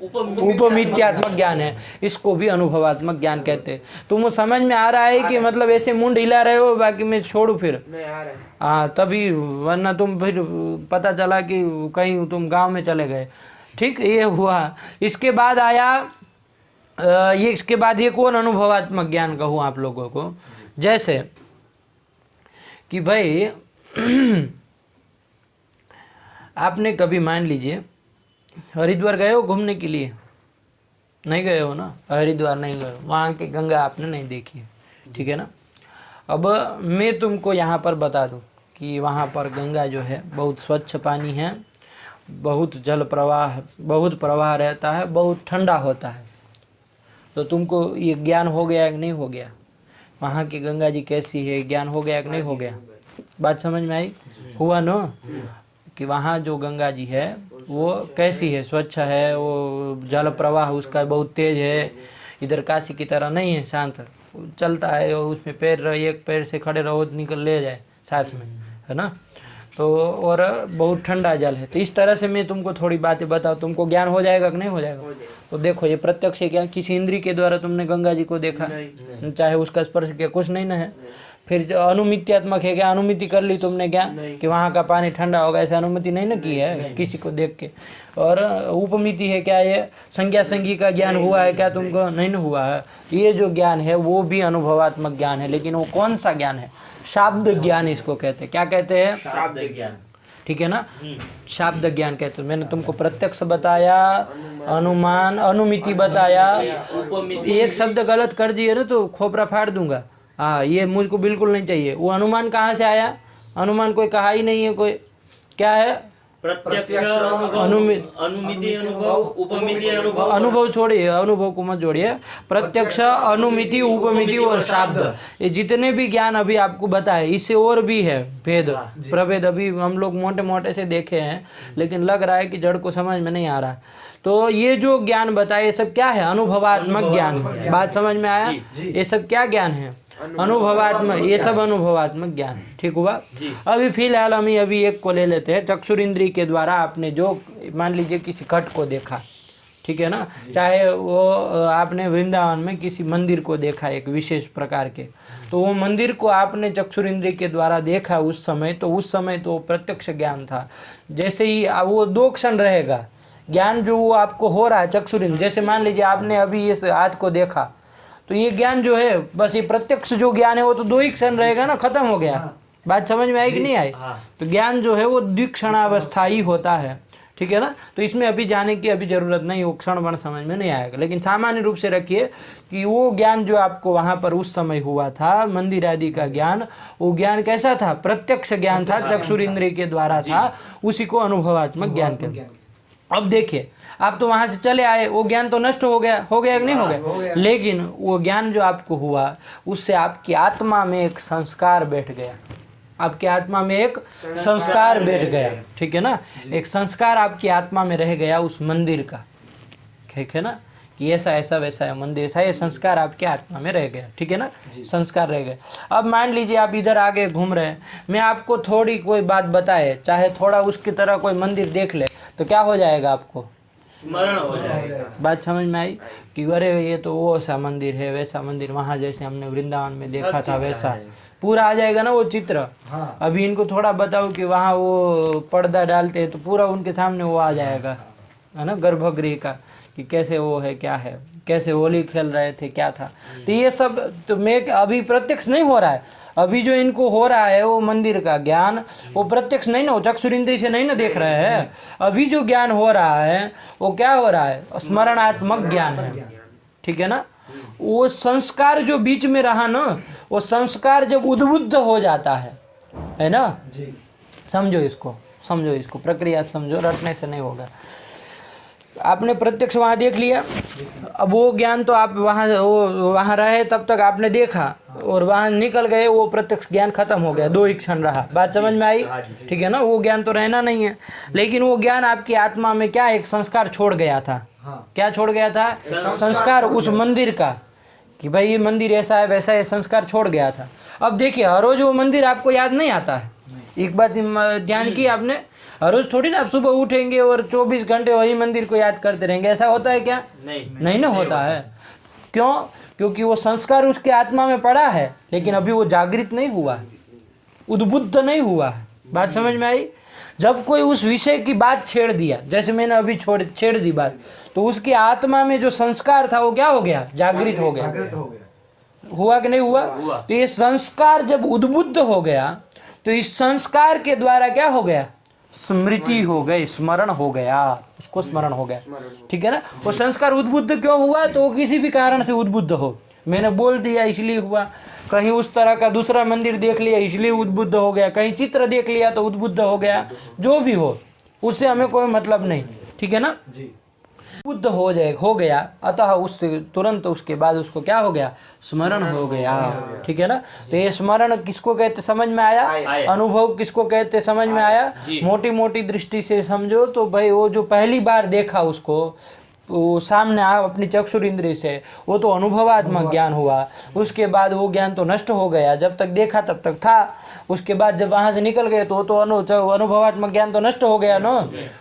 A: उपमित्यात्मक ज्ञान है, इसको भी अनुभवात्मक ज्ञान कहते हैं। तुम समझ में आ रहा है कि मतलब ऐसे मुंड हिला रहे हो, बाकी मैं छोड़ू फिर? हाँ तभी, वरना तुम फिर पता चला कि कहीं तुम गांव में चले गए। ठीक, ये हुआ। इसके बाद आया इसके बाद ये कौन अनुभवात्मक ज्ञान कहूँ आप लोगों को? जैसे कि भाई आपने कभी मान लीजिए हरिद्वार गए हो घूमने के लिए? नहीं गए हो ना, हरिद्वार नहीं गए हो, वहाँ की गंगा आपने नहीं देखी है, ठीक है ना। अब मैं तुमको यहाँ पर बता दूँ कि वहाँ पर गंगा जो है बहुत स्वच्छ पानी है, बहुत जल प्रवाह, बहुत प्रवाह रहता है, बहुत ठंडा होता है। तो तुमको ये ज्ञान हो गया कि नहीं हो गया? वहाँ की गंगा जी कैसी है, ज्ञान हो गया कि नहीं हो गया? बात समझ में आई? हुआ ना कि वहाँ जो गंगा जी है वो कैसी है, स्वच्छ है, वो जल प्रवाह उसका बहुत तेज है, इधर काशी की तरह नहीं है, शांत चलता है, उसमें पैर एक पैर से खड़े रहो निकल ले जाए साथ में, है ना। तो और बहुत ठंडा जल है। तो इस तरह से मैं तुमको थोड़ी बातें बताऊँ, तुमको ज्ञान हो जाएगा कि नहीं हो जाएगा? तो देखो ये प्रत्यक्ष ज्ञान, किसी इंद्रिय के द्वारा तुमने गंगा जी को देखा, चाहे उसका स्पर्श किया, कुछ नहीं ना है। फिर अनुमित्यात्मक है क्या? अनुमिति कर ली तुमने ज्ञान कि वहाँ का पानी ठंडा होगा, ऐसे अनुमति नहीं ना की है किसी को देख के। और उपमिति है क्या? ये संज्ञा संज्ञी का ज्ञान हुआ है क्या तुमको? नहीं ना हुआ है। ये जो ज्ञान है वो भी अनुभवात्मक ज्ञान है, लेकिन वो कौन सा ज्ञान है? शाब्द ज्ञान इसको कहते हैं। क्या कहते हैं?
B: शाब्द ज्ञान,
A: ठीक है ना, शाब्द ज्ञान कहते हैं। मैंने तुमको प्रत्यक्ष बताया, अनुमान, अनुमिति बताया। एक शब्द गलत कर दिए ना तो खोपड़ा फाड़ दूंगा। हाँ, ये मुझको बिल्कुल नहीं चाहिए। वो अनुमान कहाँ से आया? अनुमान कोई कहा ही नहीं है कोई। क्या है?
B: प्रत्यक्ष अनुभव, अनुमिति अनुभव, उपमिति अनुभव।
A: अनुभव छोड़िए, अनुभव को मत जोड़िए। प्रत्यक्ष, अनुमिति, उपमिति और शाब्द, ये जितने भी ज्ञान अभी आपको बताए, इससे और भी है भेद प्रभेद। अभी हम लोग मोटे मोटे से देखे हैं, लेकिन लग रहा है कि जड़ को समझ में नहीं आ रहा। तो ये जो ज्ञान बताए ये सब क्या है? अनुभवात्मक ज्ञान है। बात समझ में आया? ये सब क्या ज्ञान है? अनुभवात्मक, ये सब अनुभवात्मक ज्ञान। ठीक हुआ। अभी फिलहाल हम अभी एक को ले लेते हैं। चक्षुर इंद्रिय के द्वारा आपने जो मान लीजिए किसी घट को देखा, ठीक है ना, चाहे वो आपने वृंदावन में किसी मंदिर को देखा एक विशेष प्रकार के, तो वो मंदिर को आपने चक्षुर इंद्रिय के द्वारा देखा उस समय, तो उस समय तो प्रत्यक्ष ज्ञान था। जैसे ही वो 2 क्षण रहेगा ज्ञान जो वो आपको हो रहा है चक्षुर इंद्रिय, जैसे मान लीजिए आपने अभी इस हाथ को देखा, तो ये ज्ञान जो है बस ये प्रत्यक्ष जो ज्ञान है वो तो 2 ही क्षण रहेगा ना, खत्म हो गया। बात समझ में आई कि नहीं आई? तो ज्ञान जो है वो द्विक्षणावस्थाई होता है, ठीक है ना। तो इसमें अभी जाने की अभी जरूरत नहीं, वो क्षण बन समझ में नहीं आएगा, लेकिन सामान्य रूप से रखिए कि वो ज्ञान जो आपको वहाँ पर उस समय हुआ था मंदिर आदि का ज्ञान, वो ज्ञान कैसा था? प्रत्यक्ष ज्ञान था, चक्षुर इंद्रिय के द्वारा था, उसी को अनुभवात्मक ज्ञान कहते। अब देखिए आप तो वहां से चले आए, वो ज्ञान तो नष्ट हो गया कि नहीं हो गया? लेकिन वो ज्ञान जो आपको हुआ उससे आपकी आत्मा में एक संस्कार बैठ गया, आपकी आत्मा में एक संस्कार बैठ गया, ठीक है ना। एक संस्कार आपकी आत्मा में रह गया उस मंदिर का, ठीक है ना, कि ऐसा ऐसा वैसा है मंदिर ऐसा, ये संस्कार आपके आत्मा में रह गया, ठीक है ना, संस्कार रह गए। अब मान लीजिए आप इधर आगे घूम रहे हैं, मैं आपको थोड़ी कोई बात बताए, चाहे थोड़ा उसकी तरह कोई मंदिर देख ले, तो क्या हो जाएगा? आपको
B: स्मरण हो जाएगा।
A: बात समझ में आई कि अरे ये तो वो ऐसा मंदिर है, वैसा मंदिर, वहाँ जैसे हमने वृंदावन में देखा था वैसा पूरा आ जाएगा ना वो चित्र। अभी इनको थोड़ा बताओ कि वहाँ वो पर्दा डालते हैं तो पूरा उनके सामने वो आ जाएगा, है ना, गर्भगृह का, कि कैसे वो है, क्या है, कैसे होली खेल रहे थे, क्या था। तो ये सब तो मैं अभी प्रत्यक्ष नहीं हो रहा है, अभी जो इनको हो रहा है वो मंदिर का ज्ञान, वो प्रत्यक्ष नहीं ना, वो चक्षुर इंद्रिय से नहीं ना देख रहे हैं। अभी जो ज्ञान हो रहा है वो क्या हो रहा है? स्मरणात्मक ज्ञान है, ठीक है ना। वो संस्कार जो बीच में रहा ना, वो संस्कार जब उद्बुद्ध हो जाता है ना, समझो इसको, समझो इसको, प्रक्रिया समझो, रटने से नहीं होगा। आपने प्रत्यक्ष वहाँ देख लिया, अब वो ज्ञान तो आप वहाँ रहे तब तक आपने देखा, और वहाँ निकल गए, वो प्रत्यक्ष ज्ञान खत्म हो गया, 2 ही क्षण रहा। बात समझ में आई? ठीक है ना, वो ज्ञान तो रहना नहीं है, लेकिन वो ज्ञान आपकी आत्मा में क्या एक संस्कार छोड़ गया था। क्या छोड़ गया था? संस्कार उस मंदिर का, कि भाई ये मंदिर ऐसा है वैसा, ये संस्कार छोड़ गया था। अब देखिए हर रोज वो मंदिर आपको याद नहीं आता है, एक बात ध्यान की आपने, हर रोज थोड़ी ना आप सुबह उठेंगे और 24 घंटे वही मंदिर को याद करते रहेंगे, ऐसा होता है क्या? नहीं ना होता है। क्यों? क्योंकि वो संस्कार उसके आत्मा में पड़ा है, लेकिन अभी वो जागृत नहीं हुआ, उद्बुद्ध नहीं हुआ है। बात समझ में आई? जब कोई उस विषय की बात छेड़ दिया, जैसे मैंने अभी छेड़ दी बात, तो उसकी आत्मा में जो संस्कार था वो क्या हो गया? जागृत हो गया। हुआ कि नहीं हुआ? तो ये संस्कार जब उद्बुद्ध हो गया, तो इस संस्कार के द्वारा क्या हो गया? स्मृति हो गई, स्मरण हो गया, उसको स्मरण हो गया, ठीक है ना। वो संस्कार उद्बुद्ध क्यों हुआ? तो किसी भी कारण से उद्बुद्ध हो, मैंने बोल दिया इसलिए हुआ, कहीं उस तरह का दूसरा मंदिर देख लिया इसलिए उद्बुद्ध हो गया, कहीं चित्र देख लिया तो उद्बुद्ध हो गया, जो भी हो उससे हमें कोई मतलब नहीं, ठीक है ना। बुद्ध हो गया, अतः उससे तुरंत उसके बाद उसको क्या हो गया? स्मरण हो गया, ठीक है ना। तो ये स्मरण किसको कहते समझ में आया? अनुभव किसको कहते समझ में आया? मोटी मोटी दृष्टि से समझो तो भाई वो जो पहली बार देखा उसको, वो सामने अपनी चक्षुर इंद्रिय से, वो तो अनुभवात्मक ज्ञान हुआ। उसके बाद वो ज्ञान तो नष्ट हो गया, जब तक देखा तब तक था, उसके बाद जब वहाँ से निकल गए तो अनुभवात्मक ज्ञान तो नष्ट हो गया ना।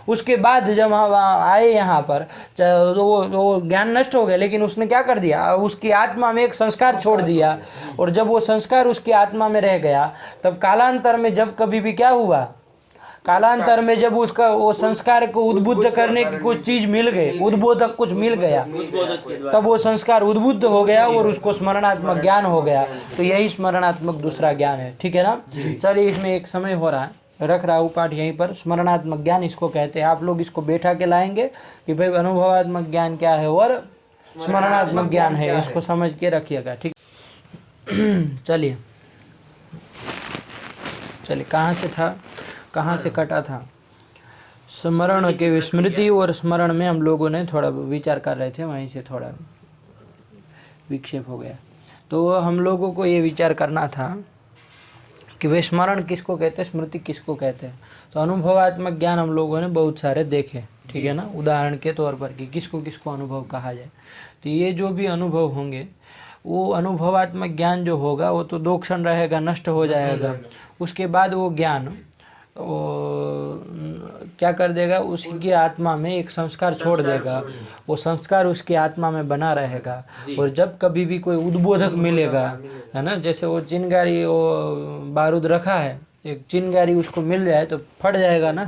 A: उसके बाद जब हम आए यहाँ पर तो वो ज्ञान नष्ट हो गया, लेकिन उसने क्या कर दिया? उसकी आत्मा में एक संस्कार छोड़ दिया, और जब वो संस्कार उसकी आत्मा में रह गया, तब कालांतर में जब कभी भी क्या हुआ? कालांतर में जब उसका वो संस्कार को उद्बुद्ध करने की कुछ चीज मिल गई, उद्बोधक कुछ मिल गया, तब वो संस्कार उद्बुद्ध हो गया और उसको स्मरणात्मक ज्ञान हो गया। तो यही स्मरणात्मक दूसरा ज्ञान है, ठीक है ना। चलिए, इसमें एक समय हो रहा है, रख रहा हूँ पाठ यहीं पर। स्मरणात्मक ज्ञान इसको कहते हैं। आप लोग इसको बैठा के लाएंगे कि भाई अनुभवात्मक ज्ञान क्या है और स्मरणात्मक ज्ञान है, इसको समझ के रखिएगा, ठीक। चलिए कहाँ से कटा था? स्मरण के स्मृति और स्मरण में हम लोगों ने थोड़ा विचार कर रहे थे, वहीं से थोड़ा विक्षेप हो गया। तो हम लोगों को ये विचार करना था कि वे स्मरण किसको कहते हैं, स्मृति किसको कहते हैं। तो अनुभवात्मक ज्ञान हम लोगों ने बहुत सारे देखे, ठीक है ना, उदाहरण के तौर पर कि किसको किसको अनुभव कहा जाए। तो ये जो भी अनुभव होंगे वो अनुभवात्मक ज्ञान जो होगा वो तो 2 क्षण रहेगा, नष्ट हो जाएगा। उसके बाद वो ज्ञान वो क्या कर देगा, उसकी आत्मा में एक संस्कार छोड़ देगा। वो संस्कार उसकी आत्मा में बना रहेगा। और जब कभी भी कोई उद्बोधक मिलेगा, है ना, जैसे वो चिंगारी, वो बारूद रखा है, एक चिंगारी उसको मिल जाए तो फट जाएगा ना,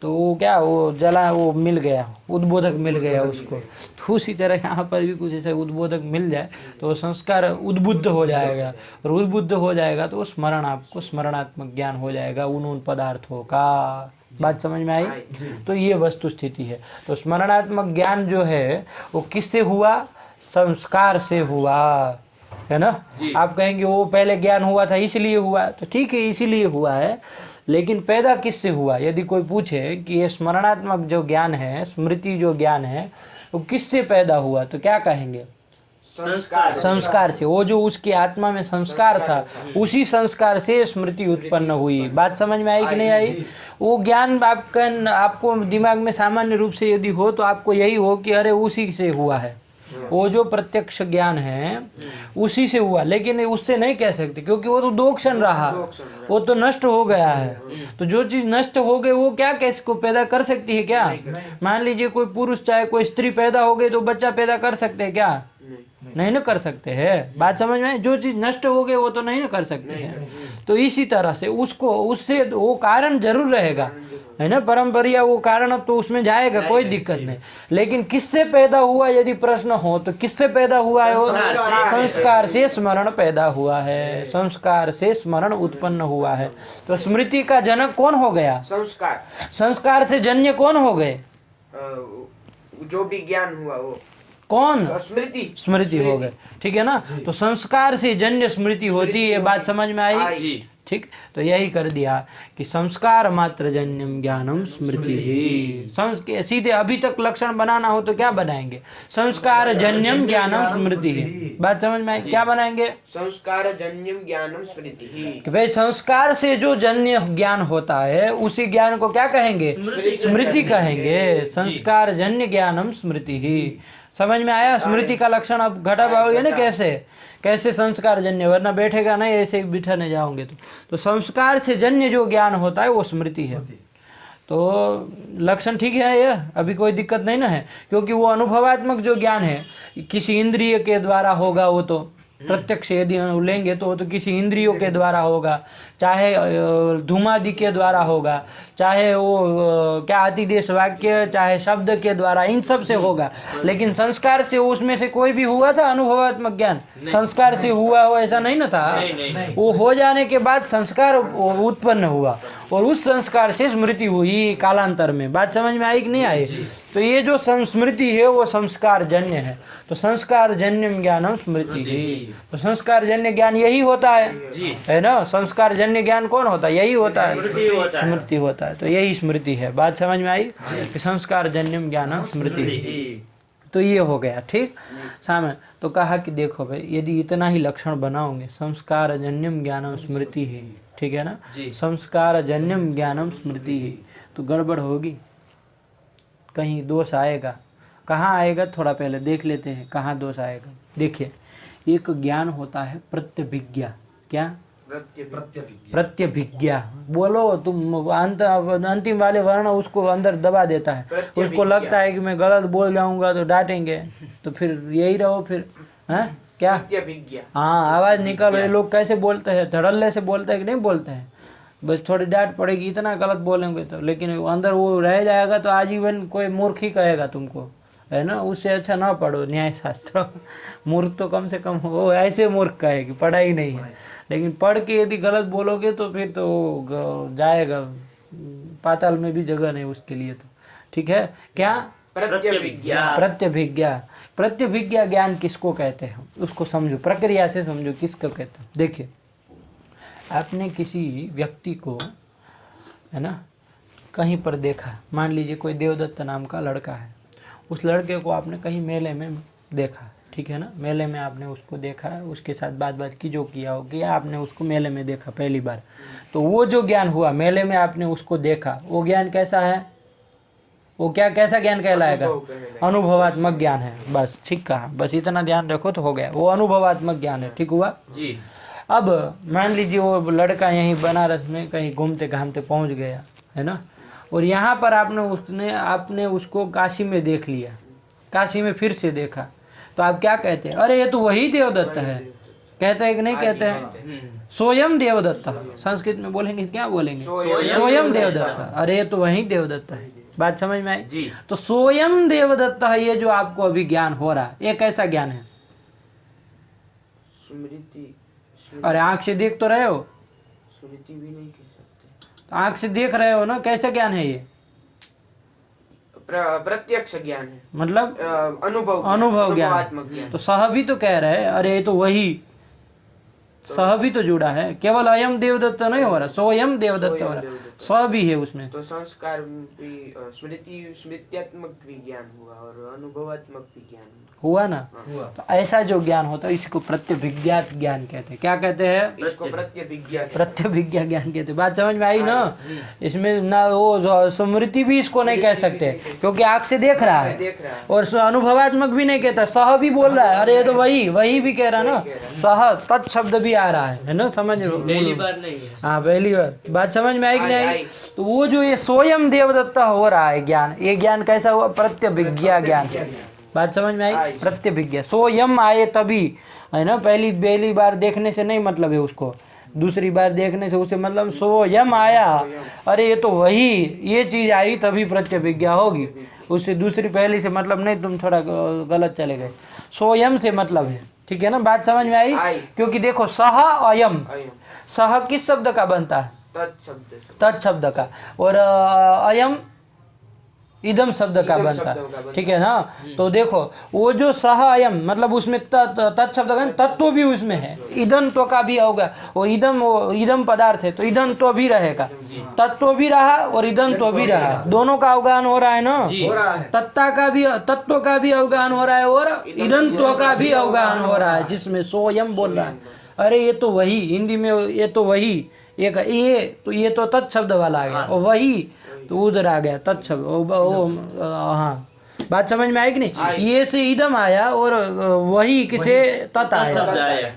A: तो वो क्या, वो जला, वो मिल गया, उद्बोधक मिल गया उसको। तो उसी तरह यहाँ पर भी कुछ ऐसे उद्बोधक मिल जाए तो वो संस्कार उद्बुद्ध हो जाएगा। और उद्बुद्ध हो जाएगा तो स्मरण, आपको स्मरणात्मक ज्ञान हो जाएगा उन पदार्थों का। बात समझ में आई? तो ये वस्तु स्थिति है। तो स्मरणात्मक ज्ञान जो है वो किससे हुआ? संस्कार से हुआ, है ना। आप कहेंगे वो पहले ज्ञान हुआ था इसलिए हुआ, तो ठीक है, इसीलिए हुआ है, लेकिन पैदा किससे हुआ? यदि कोई पूछे कि ये स्मरणात्मक जो ज्ञान है, स्मृति जो ज्ञान है, वो किससे पैदा हुआ, तो क्या कहेंगे? संस्कार से। वो जो उसकी आत्मा में संस्कार था, उसी संस्कार से स्मृति उत्पन्न हुई। बात समझ में आई कि नहीं आई? वो ज्ञान आपको दिमाग में सामान्य रूप से यदि हो तो आपको यही हो कि अरे उसी से हुआ है, वो जो प्रत्यक्ष ज्ञान है उसी से हुआ। लेकिन उससे नहीं कह सकते, क्योंकि वो तो 2 क्षण रहा, वो तो नष्ट हो गया है। तो जो चीज नष्ट हो गई वो क्या कैसे को पैदा कर सकती है क्या? मान लीजिए कोई पुरुष चाहे कोई स्त्री पैदा हो गई तो बच्चा पैदा कर सकते हैं क्या? नहीं ना कर सकते हैं। बात समझ में? जो चीज नष्ट हो गई वो तो नहीं ना कर सकते हैं। तो इसी तरह से उसको, उससे वो कारण जरूर रहेगा, है ना, परंपरिया वो कारण तो उसमें जाएगा, कोई दिक्कत नहीं। लेकिन किससे पैदा हुआ यदि प्रश्न हो तो किससे पैदा हुआ है? वो संस्कार से स्मरण पैदा हुआ है, संस्कार से स्मरण उत्पन्न हुआ है। तो स्मृति का जनक कौन हो गया?
C: संस्कार।
A: संस्कार से जन्य कौन हो गए?
C: जो भी ज्ञान हुआ वो
A: कौन?
C: स्मृति
A: हो गए, ठीक है ना। तो संस्कार से जन्य स्मृति होती है। बात समझ में आई? ठीक। तो यही कर दिया कि संस्कार मात्र जन्यम ज्ञानम स्मृति ही। सीधे अभी तक लक्षण बनाना हो तो क्या बनाएंगे? संस्कार जन्यम ज्ञानम स्मृति ही। बात समझ में आई? क्या बनाएंगे?
C: संस्कार जन्यम ज्ञानम स्मृति ही।
A: कि भाई संस्कार से जो जन्य ज्ञान होता है उसी ज्ञान को क्या कहेंगे? स्मृति कहेंगे। संस्कार जन्य ज्ञानम स्मृति ही। समझ में आया? स्मृति का लक्षण अब घटा पाओगे ना कैसे? कैसे संस्कार जन्य, वरना बैठेगा नहीं, ऐसे ही बिठाने जाओगे तो संस्कार से जन्य जो ज्ञान होता है वो स्मृति है। तो लक्षण ठीक है ये, अभी कोई दिक्कत नहीं ना है, क्योंकि वो अनुभवात्मक जो ज्ञान है किसी इंद्रिय के द्वारा होगा। वो तो प्रत्यक्ष यदि लेंगे तो वो तो किसी इंद्रियों के द्वारा होगा, चाहे धूमादि के द्वारा होगा, चाहे वो क्या अतिदेश वाक्य, चाहे शब्द के द्वारा, इन सब से होगा। लेकिन संस्कार से उसमें से कोई भी हुआ था अनुभवात्मक ज्ञान? संस्कार से हुआ हो ऐसा नहीं ना था। वो हो जाने के बाद संस्कार उत्पन्न हुआ और उस संस्कार से स्मृति हुई कालांतर में। बात समझ में आई कि नहीं आई? तो ये जो स्मृति है वो संस्कार जन्य है। तो संस्कार जन्यम ज्ञानम स्मृति ही। तो संस्कार जन्य ज्ञान यही होता है ना। संस्कार जन्य ज्ञान कौन होता है? यही होता है, स्मृति होता है। तो यही स्मृति है। बात समझ में आई कि संस्कार जन्यम ज्ञानम स्मृति। तो ये हो गया, ठीक सामने। तो कहा कि देखो भाई, यदि इतना ही लक्षण बनाओगे, संस्कार जन्यम ज्ञानम स्मृति ही, ठीक है ना, संस्कार जन्यम ज्ञानम स्मृति ही, तो गड़बड़ होगी, कहीं दोष आएगा। कहाँ आएगा? थोड़ा पहले देख लेते हैं कहाँ दोष आएगा। देखिए, एक ज्ञान होता है प्रत्यभिज्ञा। क्या? प्रत्यभिज्ञा। बोलो तुम, अंतिम वाले वर्ण उसको अंदर दबा देता है। उसको लगता है कि मैं गलत बोल जाऊंगा तो डांटेंगे, तो फिर यही रहो फिर। हैं क्या? हाँ, आवाज निकल। ये लोग कैसे बोलते हैं? धड़ल्ले से बोलते हैं कि नहीं बोलते हैं? बस थोड़ी डांट पड़ेगी, इतना गलत बोलेंगे तो, लेकिन अंदर वो रह जाएगा तो आजीवन कोई मूर्ख ही कहेगा तुमको, है ना। उससे अच्छा ना पढ़ो न्याय शास्त्र। मूर्ख तो कम से कम हो, ऐसे मूर्ख कहेगी, पढ़ाई नहीं है। लेकिन पढ़ के यदि गलत बोलोगे तो फिर तो जाएगा, पाताल में भी जगह नहीं उसके लिए। तो ठीक है। क्या? प्रत्यभिज्ञा। प्रत्यभिज्ञा ज्ञान किसको कहते हैं उसको समझो, प्रक्रिया से समझो किसको कहते हैं। देखिए, आपने किसी व्यक्ति को, है ना, कहीं पर देखा। मान लीजिए कोई देवदत्त नाम का लड़का है, उस लड़के को आपने कहीं मेले में देखा, ठीक है ना। मेले में आपने उसको देखा, उसके साथ बात की, जो किया हो किया, आपने उसको मेले में देखा पहली बार। तो वो जो ज्ञान हुआ मेले में आपने उसको देखा, वो ज्ञान कैसा है? वो क्या कैसा ज्ञान कहलाएगा?
C: अनुभव कहलाएगा।
A: अनुभवात्मक ज्ञान है। बस ठीक कहा, बस इतना ध्यान रखो तो हो गया, वो अनुभवात्मक ज्ञान है। ठीक हुआ।
B: जी
A: अब मान लीजिए वो लड़का यहीं बनारस में कहीं घूमते घामते पहुंच गया है ना, और यहाँ पर आपने उसको काशी में देख लिया, काशी में फिर से देखा, तो आप क्या कहते हैं? अरे ये तो वही देवदत्त है, कहते हैं कि नहीं कहते हैं? स्वयं देवदत्त। संस्कृत में बोलेंगे क्या बोलेंगे? स्वयं देवदत्त। अरे ये तो वही देवदत्त है। बात समझ में आई?
B: जी
A: तो स्वयं देवदत्त है ये जो आपको अभी ज्ञान हो रहा है, ये कैसा ज्ञान है?
C: स्मृति
A: अरे आंख से देख तो रहे हो,
C: स्मृति भी नहीं कह सकते।
A: तो आंख से देख रहे हो ना, कैसा ज्ञान है ये?
C: प्रत्यक्ष ज्ञान है,
A: मतलब
C: अनुभव
A: ज्ञान।
C: अनुभवात्मक ज्ञान।
A: तो सह भी तो कह रहे हैं, अरे ये तो वही, सह भी तो जुड़ा है, केवल अयम देवदत्त नहीं हो रहा, स्वयं देवदत्त हो रहा, स भी है उसमें।
C: तो संस्कार भी स्मृत्यात्मक भी ज्ञान हुआ और अनुभवात्मक भी ज्ञान
A: हुआ ना। तो ऐसा जो ज्ञान होता है इसको प्रत्यभिज्ञात ज्ञान कहते हैं। क्या कहते हैं?
C: इसको प्रत्यभिज्ञा
A: प्रत्यभिज्ञा ज्ञान कहते हैं। बात समझ में आई ना? इसमें ना वो स्मृति भी इसको नहीं कह सकते क्योंकि आंख से देख रहा है,
C: देख रहा है।
A: और अनुभवात्मक भी नहीं कहता, सह भी बोल रहा है, अरे ये तो वही भी कह रहा ना, सह तत् शब्द भी आ रहा है ना, समझ लो।
B: पहली बार नहीं है।
A: हाँ पहली बार। बात समझ में आई कि नहीं आई? तो वो जो ये स्वयं देवदत्त हो रहा है ज्ञान, ये ज्ञान कैसा हुआ? प्रत्यभिज्ञा ज्ञान। बात समझ में आई? प्रत्यभिज्ञा। स्वयं आए तभी है ना, पहली बार देखने से नहीं मतलब है उसको, दूसरी बार देखने से उसे मतलब स्वयं आया, अरे ये तो वही, ये चीज आई तभी प्रत्यभिज्ञा होगी, उससे दूसरी पहली से मतलब नहीं, तुम थोड़ा गलत चले गए। स्वयं से मतलब है, ठीक है ना? बात समझ में आई? क्योंकि देखो सह अयम, सह किस शब्द का बनता है? तत् शब्द का, और अयम इदम शब्द का बनता है, ठीक है ना? तो देखो वो जो सह अयम मतलब उसमें तत् शब्द का तत्व भी उसमें है, ईदन तो का भी होगा, वो ईदम पदार्थ है तो ईदन तो भी रहेगा, तत्व भी रहा और ईदन तो भी रहा, दोनों का अवगाहन हो रहा है ना, तत्ता का भी, तत्व का भी अवगाहन हो रहा है और ईदन तो का भी अवगाहन हो रहा है, जिसमें सोयम बोल रहा है, अरे ये तो वही, हिंदी में ये तो वही, ये तो तत् शब्द वाला आ गया, और वही तो उधर आ गया तत्शब्द। हाँ बात समझ में आई कि नहीं? ये से इदम आया और वही किसे तत् आया,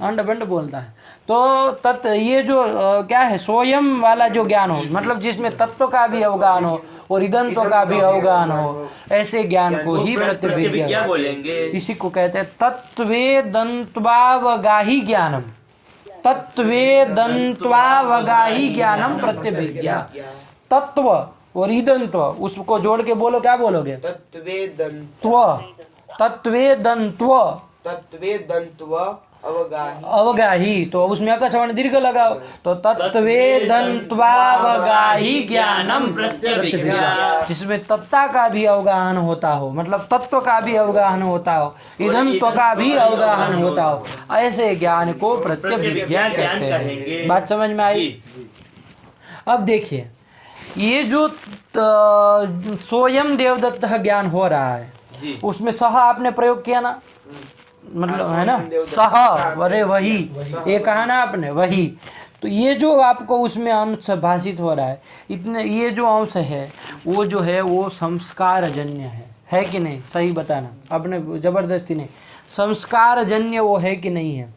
A: अंड बंड बोलता है। तो तत् ये जो क्या है, स्वयं वाला जो ज्ञान हो, मतलब जिसमें तत्व का भी अवगाहन हो और इदंत्व का भी अवगाहन हो, ऐसे ज्ञान को ही प्रत्यभिज्ञा बोलेंगे। इसी को कहते हैं तत्वे दंत्वावगाही ज्ञानम, तत्वे दंत्वावगाही ज्ञानम प्रत्यभिज्ञा। तत्व और ईदंत्व उसको जोड़ के बोलो, क्या बोलोगे? तत्वे दंत्व अवगाही, तो उसमें अकस्मण दीर्घ लगाओ, तो तत्वे दंत्वावगाही ज्ञानम प्रत्यभिज्ञा, जिसमें तत्ता का भी अवगाहन होता हो, मतलब तत्व का भी अवगाहन होता हो, ईदंत्व का भी अवगाहन होता हो, ऐसे ज्ञान को प्रत्यभिज्ञा कहते हैं। बात समझ में आई? अब देखिए ये जो स्वयं देवदत्त ज्ञान हो रहा है, उसमें सह आपने प्रयोग किया ना, मतलब है ना, सह, अरे वही, ये कहा ना आपने वही, तो ये जो आपको उसमें अंश भाषित हो रहा है, इतने ये जो अंश है वो जो है वो संस्कार जन्य है कि नहीं? सही बताना, अपने जबरदस्ती नहीं, संस्कार जन्य वो है कि नहीं है?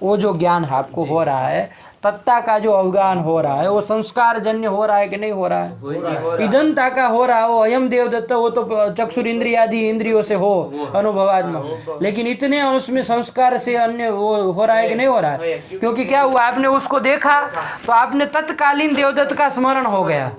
A: वो जो ज्ञान आपको हो रहा है, तत्ता का जो अवगाहन हो रहा है, वो संस्कार जन्य हो रहा है कि नहीं हो रहा है? ईदंता का हो रहा है, वो अयम देवदत्त, वो तो चक्षुर इंद्रिय आदि इंद्रियों से हो अनुभवात्मक, लेकिन इतने अंश में संस्कार से अन्य वो हो रहा है कि नहीं हो रहा है? क्योंकि क्या हुआ, आपने उसको देखा तो आपने तत्कालीन देवदत्त का स्मरण हो गया,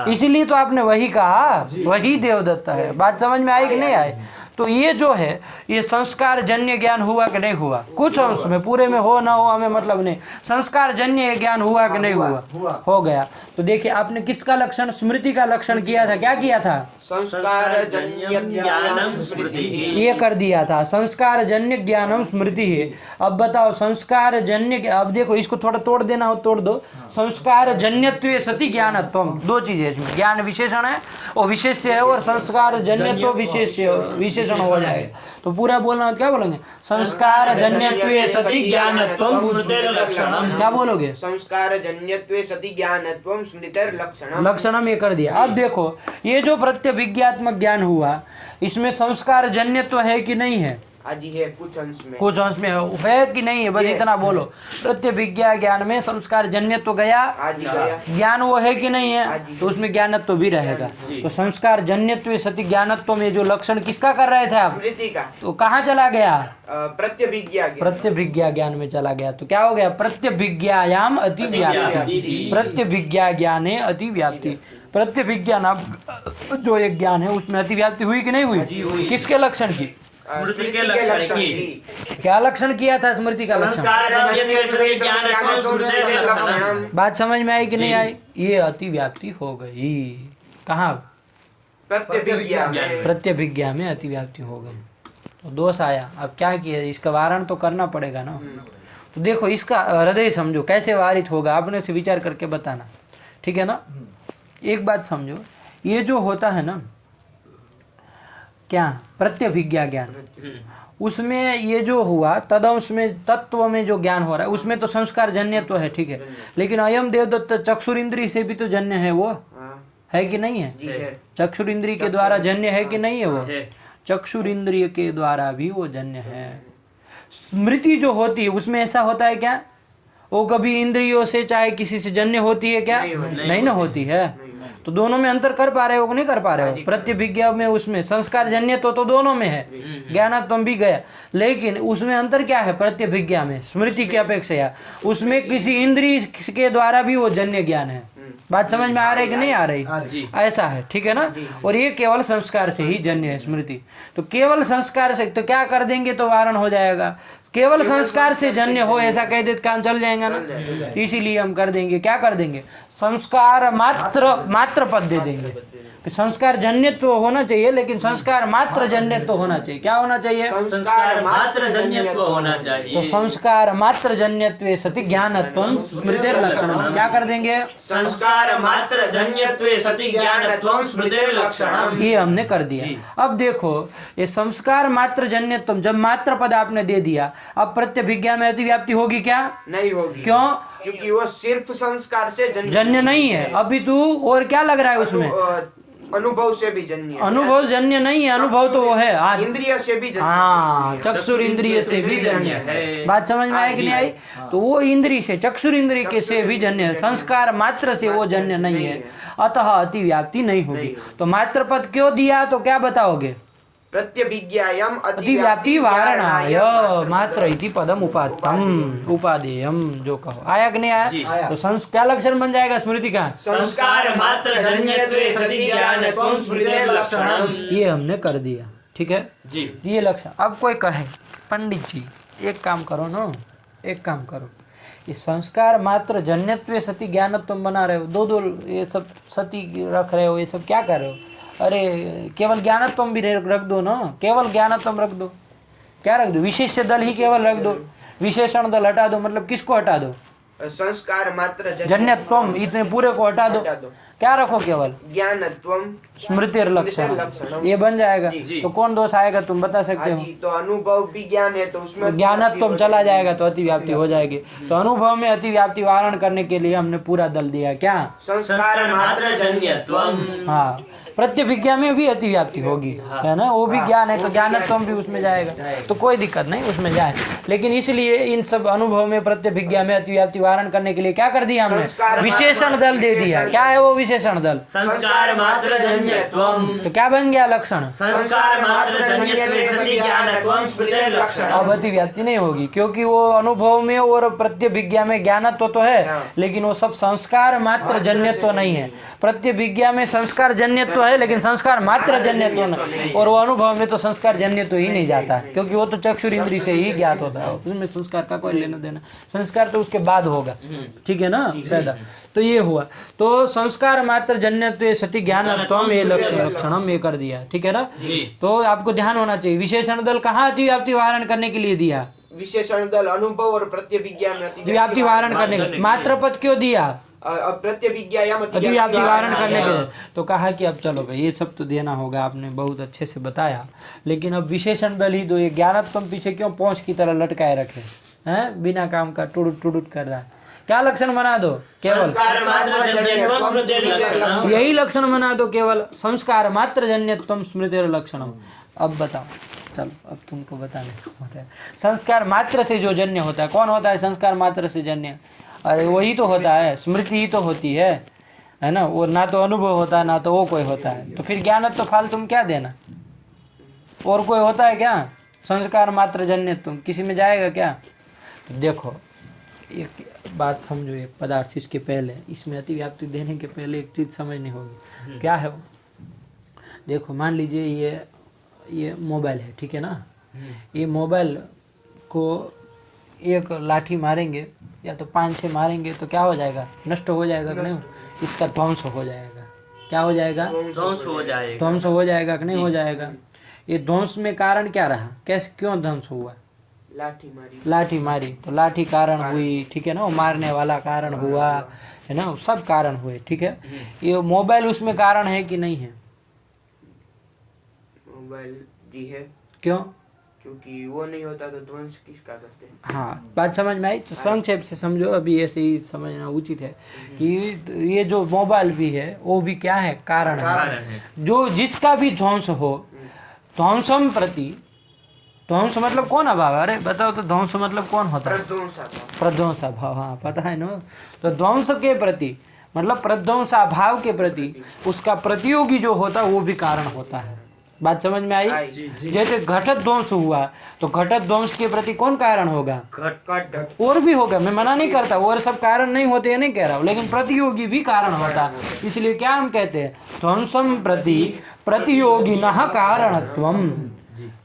A: इसीलिए तो आपने वही कहा, वही देवदत्त है। बात समझ में आई कि नहीं आई? तो ये जो है ये संस्कार जन्य ज्ञान हुआ कि नहीं हुआ? कुछ अंश में, पूरे में हो ना हो हमें मतलब नहीं, संस्कार जन्य ज्ञान हुआ कि नहीं हुआ? हो गया। तो देखिए आपने किसका लक्षण, स्मृति का लक्षण किया था, क्या किया था?
C: संस्कार जन्य ज्ञानम स्मृति,
A: ये कर दिया था, संस्कार जन्य ज्ञानम स्मृति है। अब बताओ संस्कार जन्य, अब देखो इसको थोड़ा तोड़ देना हो तोड़ दो, संस्कार जन्यत्वे सति ज्ञानत्वम, दो चीजें इसमें, ज्ञान विशेषण है और विशेष्य है, और संस्कार जन्यत्व विशेषण हो जाएगा। तो पूरा बोलना क्या बोलेंगे? संस्कार जन्यत्वे सति ज्ञानत्वम स्मृतेर लक्षणम, क्या बोलोगे?
C: संस्कार जन्यत्वे सति ज्ञानत्वम स्मृतेर लक्षणम,
A: लक्षणम ये कर दिया। अब देखो ये जो प्रत्यय विज्ञात्मक ज्ञान हुआ, इसमें संस्कार जन्यत्व है कि नहीं है?
C: आदि है कुछ अंश में,
A: कुछ अंश में है कि नहीं है? बस इतना बोलो। प्रत्यभिज्ञा ज्ञान में संस्कार जन्यत्व गया,
C: आदि गया,
A: ज्ञान वो है कि नहीं है? तो उसमें ज्ञानत्व भी रहेगा। तो संस्कार जन्यत्व सति ज्ञानत्व में जो लक्षण किसका कर रहे थे आप?
C: स्मृति का।
A: तो कहाँ चला गया?
C: प्रत्यभिज्ञा ज्ञान।
A: प्रत्यभिज्ञा ज्ञान में चला गया। तो क्या हो गया? प्रत्यभिज्ञायाम अतिव्याप्ति। प्रत्यभिज्ञा ज्ञाने अतिव्याप्ति। प्रत्यभिज्ञा नाम जो एक ज्ञान है उसमें अतिव्याप्ति हुई कि नहीं हुई? किसके लक्षण की?
B: स्मृति के लक्षण की।
A: क्या लक्षण किया था स्मृति का लक्षण? बात समझ में आई कि नहीं आई? ये अतिव्याप्ति हो गई। कहाँ? प्रत्यभिज्ञा में अतिव्याप्ति हो गई। तो दोष आया। अब क्या किया? इसका वारण तो करना पड़ेगा ना। तो देखो इसका हृदय समझो कैसे वारित होगा, आपने से विचार करके बताना, ठीक है ना। एक बात समझो, ये जो होता है ना क्या प्रत्यभिज्ञा ज्ञान, उसमें ये जो हुआ तदंश में तत्व में जो ज्ञान हो रहा है उसमें तो संस्कार जन्य तो है, ठीक है। लेकिन अयम देवदत्त चक्षुरिंद्रिय से भी तो जन्य है, वो है कि नहीं है? चक्षुरिंद्रिय के द्वारा जन्य है कि नहीं है? वो चक्षुरिंद्रिय के द्वारा भी वो जन्य है। स्मृति जो होती है उसमें ऐसा होता है क्या? वो कभी इंद्रियों से चाहे किसी से जन्य होती है क्या? नहीं ना होती है। तो दोनों में अंतर कर पा रहे हो कि नहीं कर पा रहे हो? प्रत्यभिज्ञा में उसमें संस्कार जन्य तो दोनों में है, ज्ञानात्म भी गया, लेकिन उसमें अंतर क्या है? प्रत्यभिज्ञा में स्मृति की अपेक्षा उसमें किसी इंद्रिय के द्वारा भी वो जन्य ज्ञान है। बात समझ में आ रही कि नहीं आ रही? ऐसा है, ठीक है ना। और ये केवल संस्कार से ही जन्य है स्मृति। तो केवल संस्कार से तो क्या कर देंगे तो वारण हो जाएगा। केवल संस्कार से जन्य हो ऐसा कह दे काम चल जाएगा ना। इसीलिए हम कर देंगे, क्या कर देंगे? संस्कार मात्र पद दे देंगे। संस्कार जन्यत्व तो होना चाहिए, लेकिन संस्कार मात्र जन्यत्व तो होना चाहिए। क्या होना चाहिए?
B: संस्कार मात्र जन्यत्व होना चाहिए।
A: तो संस्कार मात्र जन्यत्वे सति ज्ञानत्वं स्मृतिर लक्षणम। क्या कर देंगे?
B: संस्कार मात्र जन्यत्वे सति ज्ञानत्वं स्मृतिर लक्षणम।
A: ये हमने कर दिया। अब देखो ये संस्कार मात्र जन्यत्वम, जब मात्र पद आपने दे दिया, अब प्रत्यभिज्ञा में अतिव्याप्ति होगी क्या?
C: नहीं होगी।
A: क्यों?
C: क्योंकि वो सिर्फ संस्कार से
A: जन्य नहीं है। अभी तू और क्या लग रहा है उसमें?
C: अनुभव से भी जन्य।
A: अनुभव जन्य नहीं है, अनुभव तो वो है आज
C: इंद्रिय से भी जन्य।
A: हाँ, चक्षुर इंद्रिय से भी जन्य है। बात समझ में आए कि नहीं आई? तो वो इंद्रिय से, चक्षुर इंद्रिय के से भी जन्य है, संस्कार मात्र से वो जन्य नहीं है, अतः अतिव्याप्ति नहीं होगी। तो मात्र पद क्यों दिया? तो क्या बताओगे?
C: प्रत्यभिज्ञायाम
A: अतिव्याप्ति वारणाय मात्र इति पदम उपादेयम जो कहो। आया कि नहीं आया? तो क्या लक्षण बन जाएगा स्मृति का?
B: संस्कार मात्र जन्यत्वे सति ज्ञानत्वं स्मृतिर लक्षणम।
A: ये हमने कर दिया, ठीक है
B: जी।
A: ये लक्षण। अब कोई कहे पंडित जी एक काम करो ना, एक काम करो, ये संस्कार मात्र जन्यत्वे सति ज्ञानत्व बना रहे हो, दो ये सब सती रख रहे हो, ये सब क्या कर रहे हो? अरे केवल ज्ञानत्व भी रख दो ना, केवल ज्ञानत्व रख दो। क्या रख दो? विशेष दल ही केवल रख दो, विशेषण दल हटा दो। मतलब किसको हटा दो?
C: संस्कार मात्र
A: जन्यत्वम, इतने पूरे को हटा दो। क्या रखो? केवल
C: ज्ञानत्वम
A: स्मृतिर लक्षण, ये बन जाएगा। तो कौन दोष आएगा तुम बता सकते हो?
C: तो अनुभव भी ज्ञान है, तो उसमें
A: ज्ञानत्व चला जाएगा तो अतिव्याप्ति हो जाएगी। तो अनुभव में अतिव्याप्ति वारण करने के लिए हमने पूरा दल दिया। क्या?
C: संस्कार मात्र
B: जन्यत्वम।
A: हाँ, प्रत्यभिज्ञा में भी अतिव्याप्ति होगी, है ना, वो भी ज्ञान है, तो ज्ञानत्व भी उसमें जाएगा, तो कोई दिक्कत नहीं उसमें जाए। लेकिन इसलिए इन सब अनुभव में प्रत्यभिज्ञा में अतिव्याप्ति वारण करने के लिए क्या कर दिया हमने? विशेषण दल दे दिया। क्या है वो विशेषण दल?
B: संस्कार मात्र जन्यत्वम।
A: तो क्या बन गया लक्षण?
B: संस्कार मात्र जन्यत्वे सति ज्ञानत्वं स्मृतिर लक्षणम।
A: अब अतिव्याप्ति नहीं होगी, क्योंकि वो अनुभव में और प्रत्यभिज्ञा में ज्ञानत्व तो है, लेकिन वो सब संस्कार मात्र जन्यत्व नहीं है। प्रत्यभिज्ञा में संस्कार जन्यत्व है, लेकिन संस्कार मात्र जन्यत्व नहीं, और वो अनुभव में तो संस्कार जन्यत्व ही नहीं जाता, क्योंकि वो तो चक्षुर इंद्रिय से ही ज्ञात होता है, उसमें संस्कार का कोई लेना देना। संस्कार तो उसके बाद होगा, ठीक है ना पैदा। तो ये हुआ। तो संस्कार मात्र जन्यत्वे सति ज्ञानत्वम, ये लक्षणम ये कर दिया, ठीक है ना। तो आपको ध्यान होना चाहिए, विशेषण दल कहाँ अतिव्याप्ति वारण करने के लिए दिया?
C: विशेषण दल अनुभव और प्रत्यभिज्ञा में
A: अतिव्याप्ति वारण करने के लिए। मात्र पद क्यों दिया? अतिव्याप्ति वारण करने के लिए। तो कहा कि अब चलो भाई ये सब तो देना होगा, आपने बहुत अच्छे से बताया, लेकिन अब विशेषण दल ही दो। ये ज्ञानत्व पीछे क्यों पहुंच की तरह लटकाए रखे हैं, बिना काम का टुडुट टुडुट कर रहा है? क्या लक्षण बना दो? केवल
B: संस्कार मात्र जन्यत्वं स्मृतिर्लक्षणम्।
A: यही लक्षण बना दो, केवल संस्कार मात्र जन्यत्वम स्मृतिर लक्षणम। अब बताओ, चलो अब तुमको बताने को होता है। संस्कार मात्र से जो जन्य होता है, कौन होता है संस्कार मात्र से जन्य? अरे वही तो होता है, स्मृति ही तो होती है ना। वो ना तो अनुभव होता है, ना तो वो कोई होता है। तो फिर ज्ञान तो फाल तुम क्या देना? और कोई होता है क्या? संस्कार मात्र जन्य तुम किसी में जाएगा क्या? तो देखो एक बात समझो, एक पदार्थ इसके पहले, इसमें अतिव्याप्ति देने के पहले एक चीज समझनी होगी। क्या है वो? देखो मान लीजिए ये मोबाइल है, ठीक है ना। ये मोबाइल को एक लाठी मारेंगे या तो 5-6 मारेंगे तो क्या हो जाएगा? नष्ट हो जाएगा कि नहीं? इसका ध्वंस हो जाएगा। क्या हो जाएगा?
B: ध्वंस हो जाएगा।
A: ध्वंस हो जाएगा कि नहीं हो जाएगा? ये ध्वंस में कारण क्या रहा? कैसे, क्यों ध्वंस हुआ? लाठी मारी तो लाठी कारण हुई, ठीक है ना। वो मारने वाला कारण हुआ, है ना, सब कारण हुए, ठीक है। ये मोबाइल उसमें कारण है कि नहीं है?
C: मोबाइल जी है।
A: क्यों?
C: क्योंकि वो नहीं होता तो ध्वंस किसका करते हैं?
A: हाँ, बात समझ में आई? तो संक्षेप से समझो, अभी ऐसे ही समझना उचित है कि ये जो मोबाइल भी है वो भी क्या है? कारण है। जो जिसका भी ध्वंस हो, ध्वंसम प्रति, ध्वंस मतलब कौन अभाव? अरे बताओ तो, ध्वंस मतलब कौन होता है? प्रध्वंसाभाव। हाँ पता है ना। तो ध्वंस के प्रति मतलब प्रध्वंसाभाव के प्रति उसका प्रतियोगी जो होता है वो भी कारण होता है। बात समझ में आई? जैसे घट ध्वंस हुआ तो घट ध्वंस के प्रति कौन कारण होगा?
C: घट
A: और भी होगा, मैं मना नहीं करता, और सब कारण नहीं होते, ये नहीं कह रहा हूँ, लेकिन प्रतियोगी भी कारण होता है। इसलिए क्या हम कहते हैं? ध्वंसम प्रति प्रतियोगिनः कारणत्वम।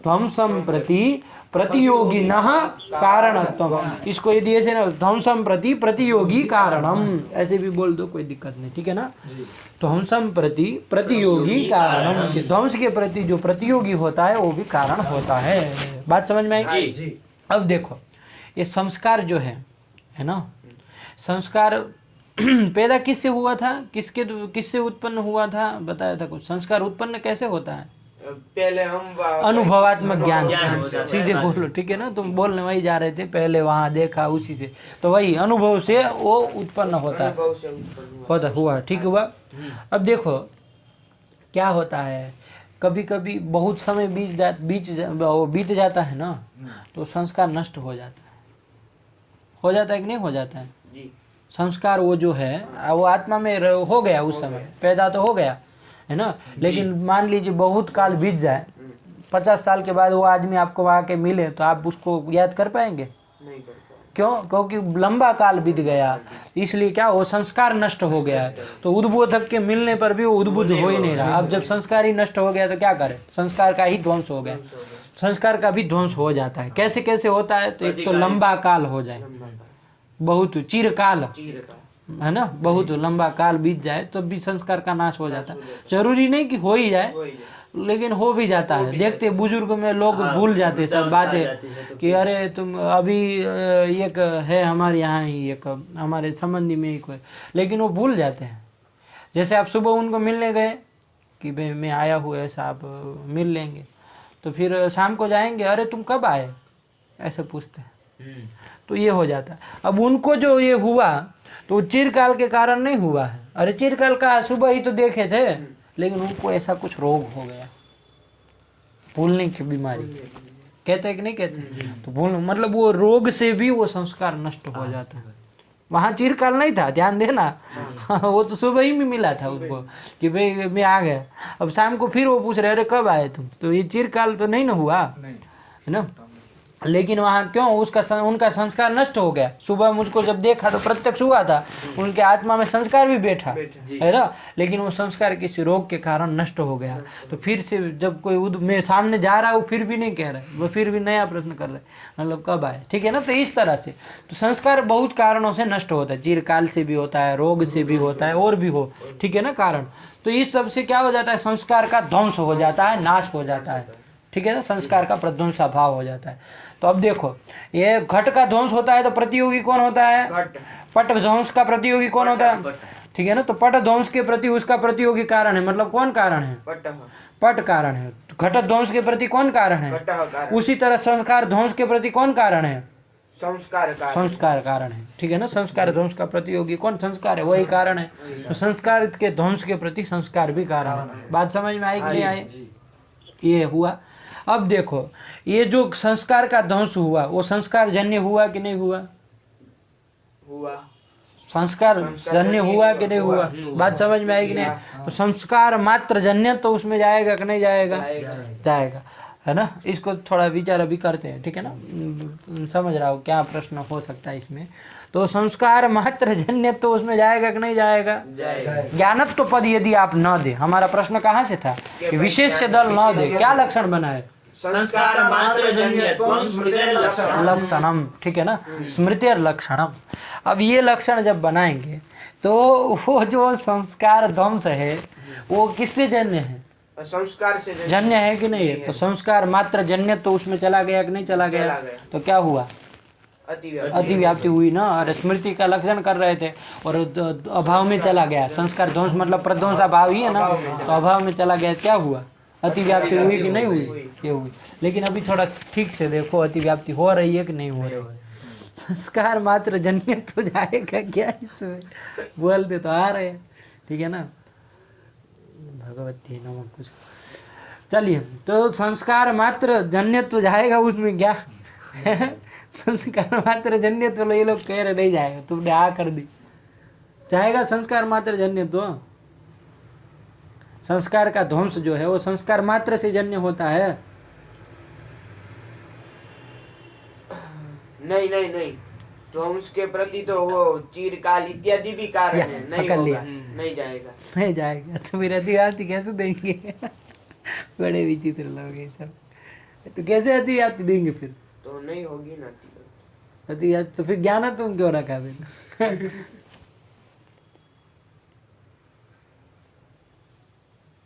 A: ध्वंसम प्रति प्रतियोगिनः कारणत्वम। इसको यदि ऐसे ना, ध्वंसम प्रति प्रतियोगी कारणम ऐसे भी बोल दो, कोई दिक्कत नहीं, ठीक है ना। ध्वंसम प्रति प्रतियोगी कारणम, ध्वंस के प्रति जो प्रतियोगी होता है वो भी कारण होता है। बात समझ में आई? अब देखो ये संस्कार जो है ना, संस्कार पैदा किससे हुआ था? किससे उत्पन्न हुआ था? बताया था कुछ। संस्कार उत्पन्न कैसे होता है?
C: पहले हम
A: अनुभवात्मक ज्ञान से। सीधे बोलो, ठीक है ना। तुम बोलने वही जा रहे थे, पहले वहां देखा उसी से, तो वही अनुभव से वो उत्पन्न होता हुआ, ठीक हुआ। अब देखो क्या होता है, कभी कभी बहुत समय बीत जाता है ना, तो संस्कार नष्ट हो जाता है कि नहीं हो जाता है? संस्कार वो जो है वो आत्मा में हो गया, उस समय पैदा तो हो गया, है ना। लेकिन मान लीजिए बहुत काल बीत जाए, 50 साल के बाद वो आदमी आपको आके मिले तो आप उसको याद कर पाएंगे?
C: नहीं कर पाएंगे।
A: क्यों? क्योंकि लंबा काल बीत गया, इसलिए क्या, वो संस्कार नष्ट हो गया है। तो उद्बोधक के मिलने पर भी वो उद्बुद्ध हो ही नहीं रहा। अब जब संस्कार ही नष्ट हो गया तो क्या करे? संस्कार का ही ध्वंस हो गया। संस्कार का भी ध्वंस हो जाता है। कैसे कैसे होता है? तो एक तो लंबा काल हो जाए, बहुत चिरकाल, है ना, बहुत लंबा काल बीत जाए तो भी संस्कार का नाश हो जाता है। जरूरी नहीं कि हो ही जाए, लेकिन हो भी जाता है। देखते बुजुर्ग में लोग भूल जाते सब बातें कि अरे तुम अभी एक है हमारे यहाँ ही, एक हमारे संबंधी में ही कोई, लेकिन वो भूल जाते हैं। जैसे आप सुबह उनको मिलने गए कि भाई मैं आया हूँ, ऐसा आप मिल लेंगे, तो फिर शाम को जाएंगे, अरे तुम कब आए, ऐसे पूछते हैं। तो ये हो जाता है। अब उनको जो ये हुआ तो चिरकाल के कारण नहीं हुआ है। अरे चिरकाल का सुबह ही तो देखे थे, लेकिन उनको ऐसा कुछ रोग हो गया, भूलने की बीमारी, कहते हैं कि नहीं कहते? तो भूल मतलब वो रोग से भी वो संस्कार नष्ट हो जाता है। वहाँ चिरकाल नहीं था, ध्यान देना। वो तो सुबह ही में मिला था उनको कि भाई मैं आ गया। अब शाम को फिर वो पूछ रहे अरे कब आए तुम, तो ये चिरकाल तो नहीं ना हुआ, है ना। लेकिन वहाँ क्यों, उनका संस्कार नष्ट हो गया। सुबह मुझको जब देखा तो प्रत्यक्ष हुआ था, उनके आत्मा में संस्कार भी बैठा है ना, लेकिन वो संस्कार किसी रोग के कारण नष्ट हो गया। तो फिर से जब कोई मैं सामने जा रहा हूँ फिर भी नहीं कह रहा, वो फिर भी नया प्रश्न कर रहे, मतलब कब आए, ठीक है ना। तो इस तरह से तो संस्कार बहुत कारणों से नष्ट होता है, चिरकाल से भी होता है, रोग से भी होता है, और भी हो, ठीक है ना, कारण। तो इस सब से क्या हो जाता है, संस्कार का ध्वंस हो जाता है, नाश हो जाता है, ठीक है ना, संस्कार का प्रध्वंसा भाव हो जाता है। तो अब देखो ये घट का ध्वंस होता है तो प्रतियोगी कौन होता है? पट ध्वंस का प्रतियोगी कौन होता है? ठीक है ना। तो पट ध्वंस के प्रति उसका प्रतियोगी कारण है, मतलब कौन कारण है? पट कारण है। घट ध्वंस के प्रति कौन कारण है? उसी तरह संस्कार ध्वंस के प्रति कौन कारण है?
C: संस्कार कारण
A: संस्कार कारण है, ठीक है ना। संस्कार ध्वंस का प्रतियोगी कौन? संस्कार है, वही कारण है। तो संस्कार के ध्वंस के प्रति संस्कार भी कारण है। बात समझ में आई कि नहीं आई? ये हुआ। अब देखो, ये जो संस्कार का ध्वंस हुआ वो संस्कार जन्य हुआ कि नहीं हुआ?
C: हुआ।
A: संस्कार जन्य हुआ कि नहीं हुआ? बात समझ में आई कि नहीं? तो संस्कार मात्र जन्य तो उसमें जाएगा कि नहीं जाएगा? जाएगा, है ना। इसको थोड़ा विचार अभी करते हैं, ठीक है ना। समझ रहा हो क्या प्रश्न हो सकता है इसमें। तो संस्कार मात्र जन्य तो उसमें जाएगा कि नहीं जाएगा? ज्ञानत्व पद यदि आप न दे, हमारा प्रश्न कहाँ से था कि विशेष से दल न दे, क्या लक्षण बना है?
B: संस्कार मात्र जन्यत्वं स्मृतेर्लक्षणम्।
A: लक्षणम, ठीक है ना, स्मृतिर लक्षणम। अब ये लक्षण जब बनाएंगे तो वो जो संस्कार ध्वंस है वो किससे जन्य है?
C: संस्कार से
A: जन्य है कि नहीं है? तो संस्कार मात्र जन्य तो उसमें चला गया कि नहीं चला गया? तो क्या हुआ? अतिव्याप्ति हुई ना। और स्मृति का लक्षण कर रहे थे और अभाव में चला गया। संस्कार ध्वंस मतलब प्रध्वंस अभाव ही है ना, तो अभाव में चला गया, क्या हुआ? अतिव्याप्ति हुई कि नहीं हुई? ये हुई। लेकिन अभी थोड़ा ठीक से देखो, अतिव्याप्ति हो रही है कि नहीं हो रही है? संस्कार मात्र जन्य तो जाएगा क्या इसमें? बोलते तो आ रहे हैं, ठीक है ना। भगवती नमः कुछ। चलिए, तो संस्कार मात्र जन्यत्व जाएगा उसमें क्या? संस्कार मात्र जन्यत्व ये लोग कह रहे नहीं जाएगा, तुमने आ कर दी। जाएगा संस्कार मात्र जन्यत्व। संस्कार का ध्वंस जो है वो संस्कार मात्र से जन्य होता है।
C: नहीं नहीं नहीं, ध्वंस के प्रति तो वो चिरकाल इत्यादि भी कारण है। नहीं होगा, नहीं जाएगा। नहीं जाएगा
A: तो फिर अतिव्याप्ति कैसे देंगे? बड़े विचित्र लोग ये सब। तो कैसे अतिव्याप्ति देंगे फिर?
C: तो नहीं होगी ना
A: अतिव्याप्ति। तो फिर ज्ञान तुम क्यों रखा फिर?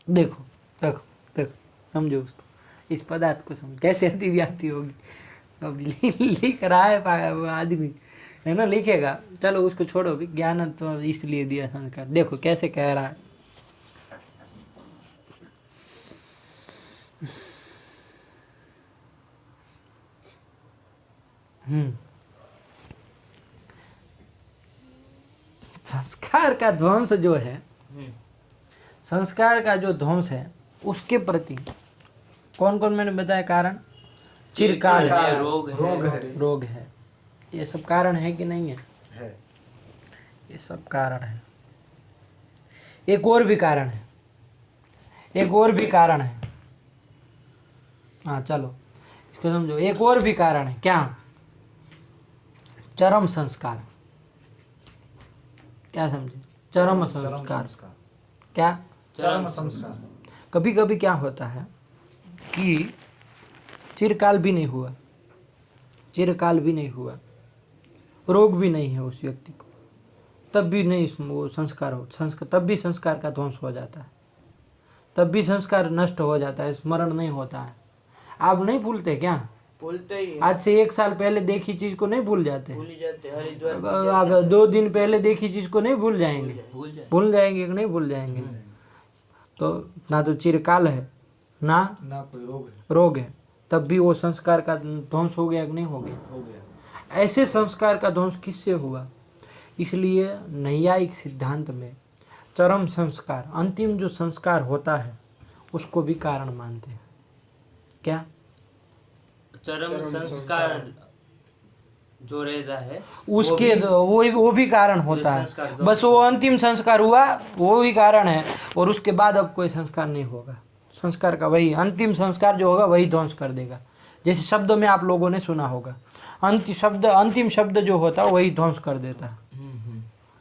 A: देखो देखो देखो, समझो उसको, इस पदार्थ को समझो, कैसे अतिव्याप्ति होगी। अब लिख रहा है वो आदमी, है ना, लिखेगा। चलो उसको छोड़ो, भी ज्ञान तो इसलिए दिया संस्कार। देखो कैसे कह रहा है। संस्कार का ध्वंस जो है, संस्कार का जो ध्वंस है उसके प्रति कौन कौन मैंने बताया कारण? चिरकाल है, रोग है, ये सब कारण है कि नहीं है? ये सब कारण है। एक और भी कारण है, एक और भी कारण है। हाँ चलो इसको समझो, एक और भी कारण है। क्या? चरम संस्कार। क्या समझे? चरम संस्कार। क्या?
D: चरम संस्कार।
A: कभी कभी क्या होता है कि चिरकाल भी नहीं हुआ, चिरकाल भी नहीं हुआ, रोग भी नहीं है उस व्यक्ति को, तब भी नहीं वो संस्कार हो, तब भी संस्कार का ध्वंस हो जाता है, तब भी संस्कार नष्ट हो जाता है, स्मरण नहीं होता है। आप नहीं भूलते क्या?
C: भूलते ही।
A: आज से 1 साल पहले देखी चीज को नहीं भूल जाते?
C: भूल जाते। हरिद्वार
A: आप 2 दिन पहले देखी चीज को नहीं भूल जाएंगे? भूल जाएंगे कि नहीं भूल जाएंगे? तो ना तो चिरकाल है ना
D: कोई
A: रोग है, तब भी वो संस्कार का ध्वंस हो गया कि नहीं हो गया? ऐसे संस्कार का ध्वंस किससे हुआ? इसलिए नैयायिक सिद्धांत में चरम संस्कार, अंतिम जो संस्कार होता है उसको भी कारण मानते हैं। क्या?
B: चरम संस्कार जो रहता है
A: उसके वो भी कारण होता है। बस वो अंतिम संस्कार हुआ वो भी कारण है, और उसके बाद अब कोई संस्कार नहीं होगा। संस्कार का वही अंतिम संस्कार जो होगा वही ध्वंस कर देगा। जैसे शब्दों में आप लोगों ने सुना होगा, अंतिम शब्द जो होता है वही ध्वंस कर देता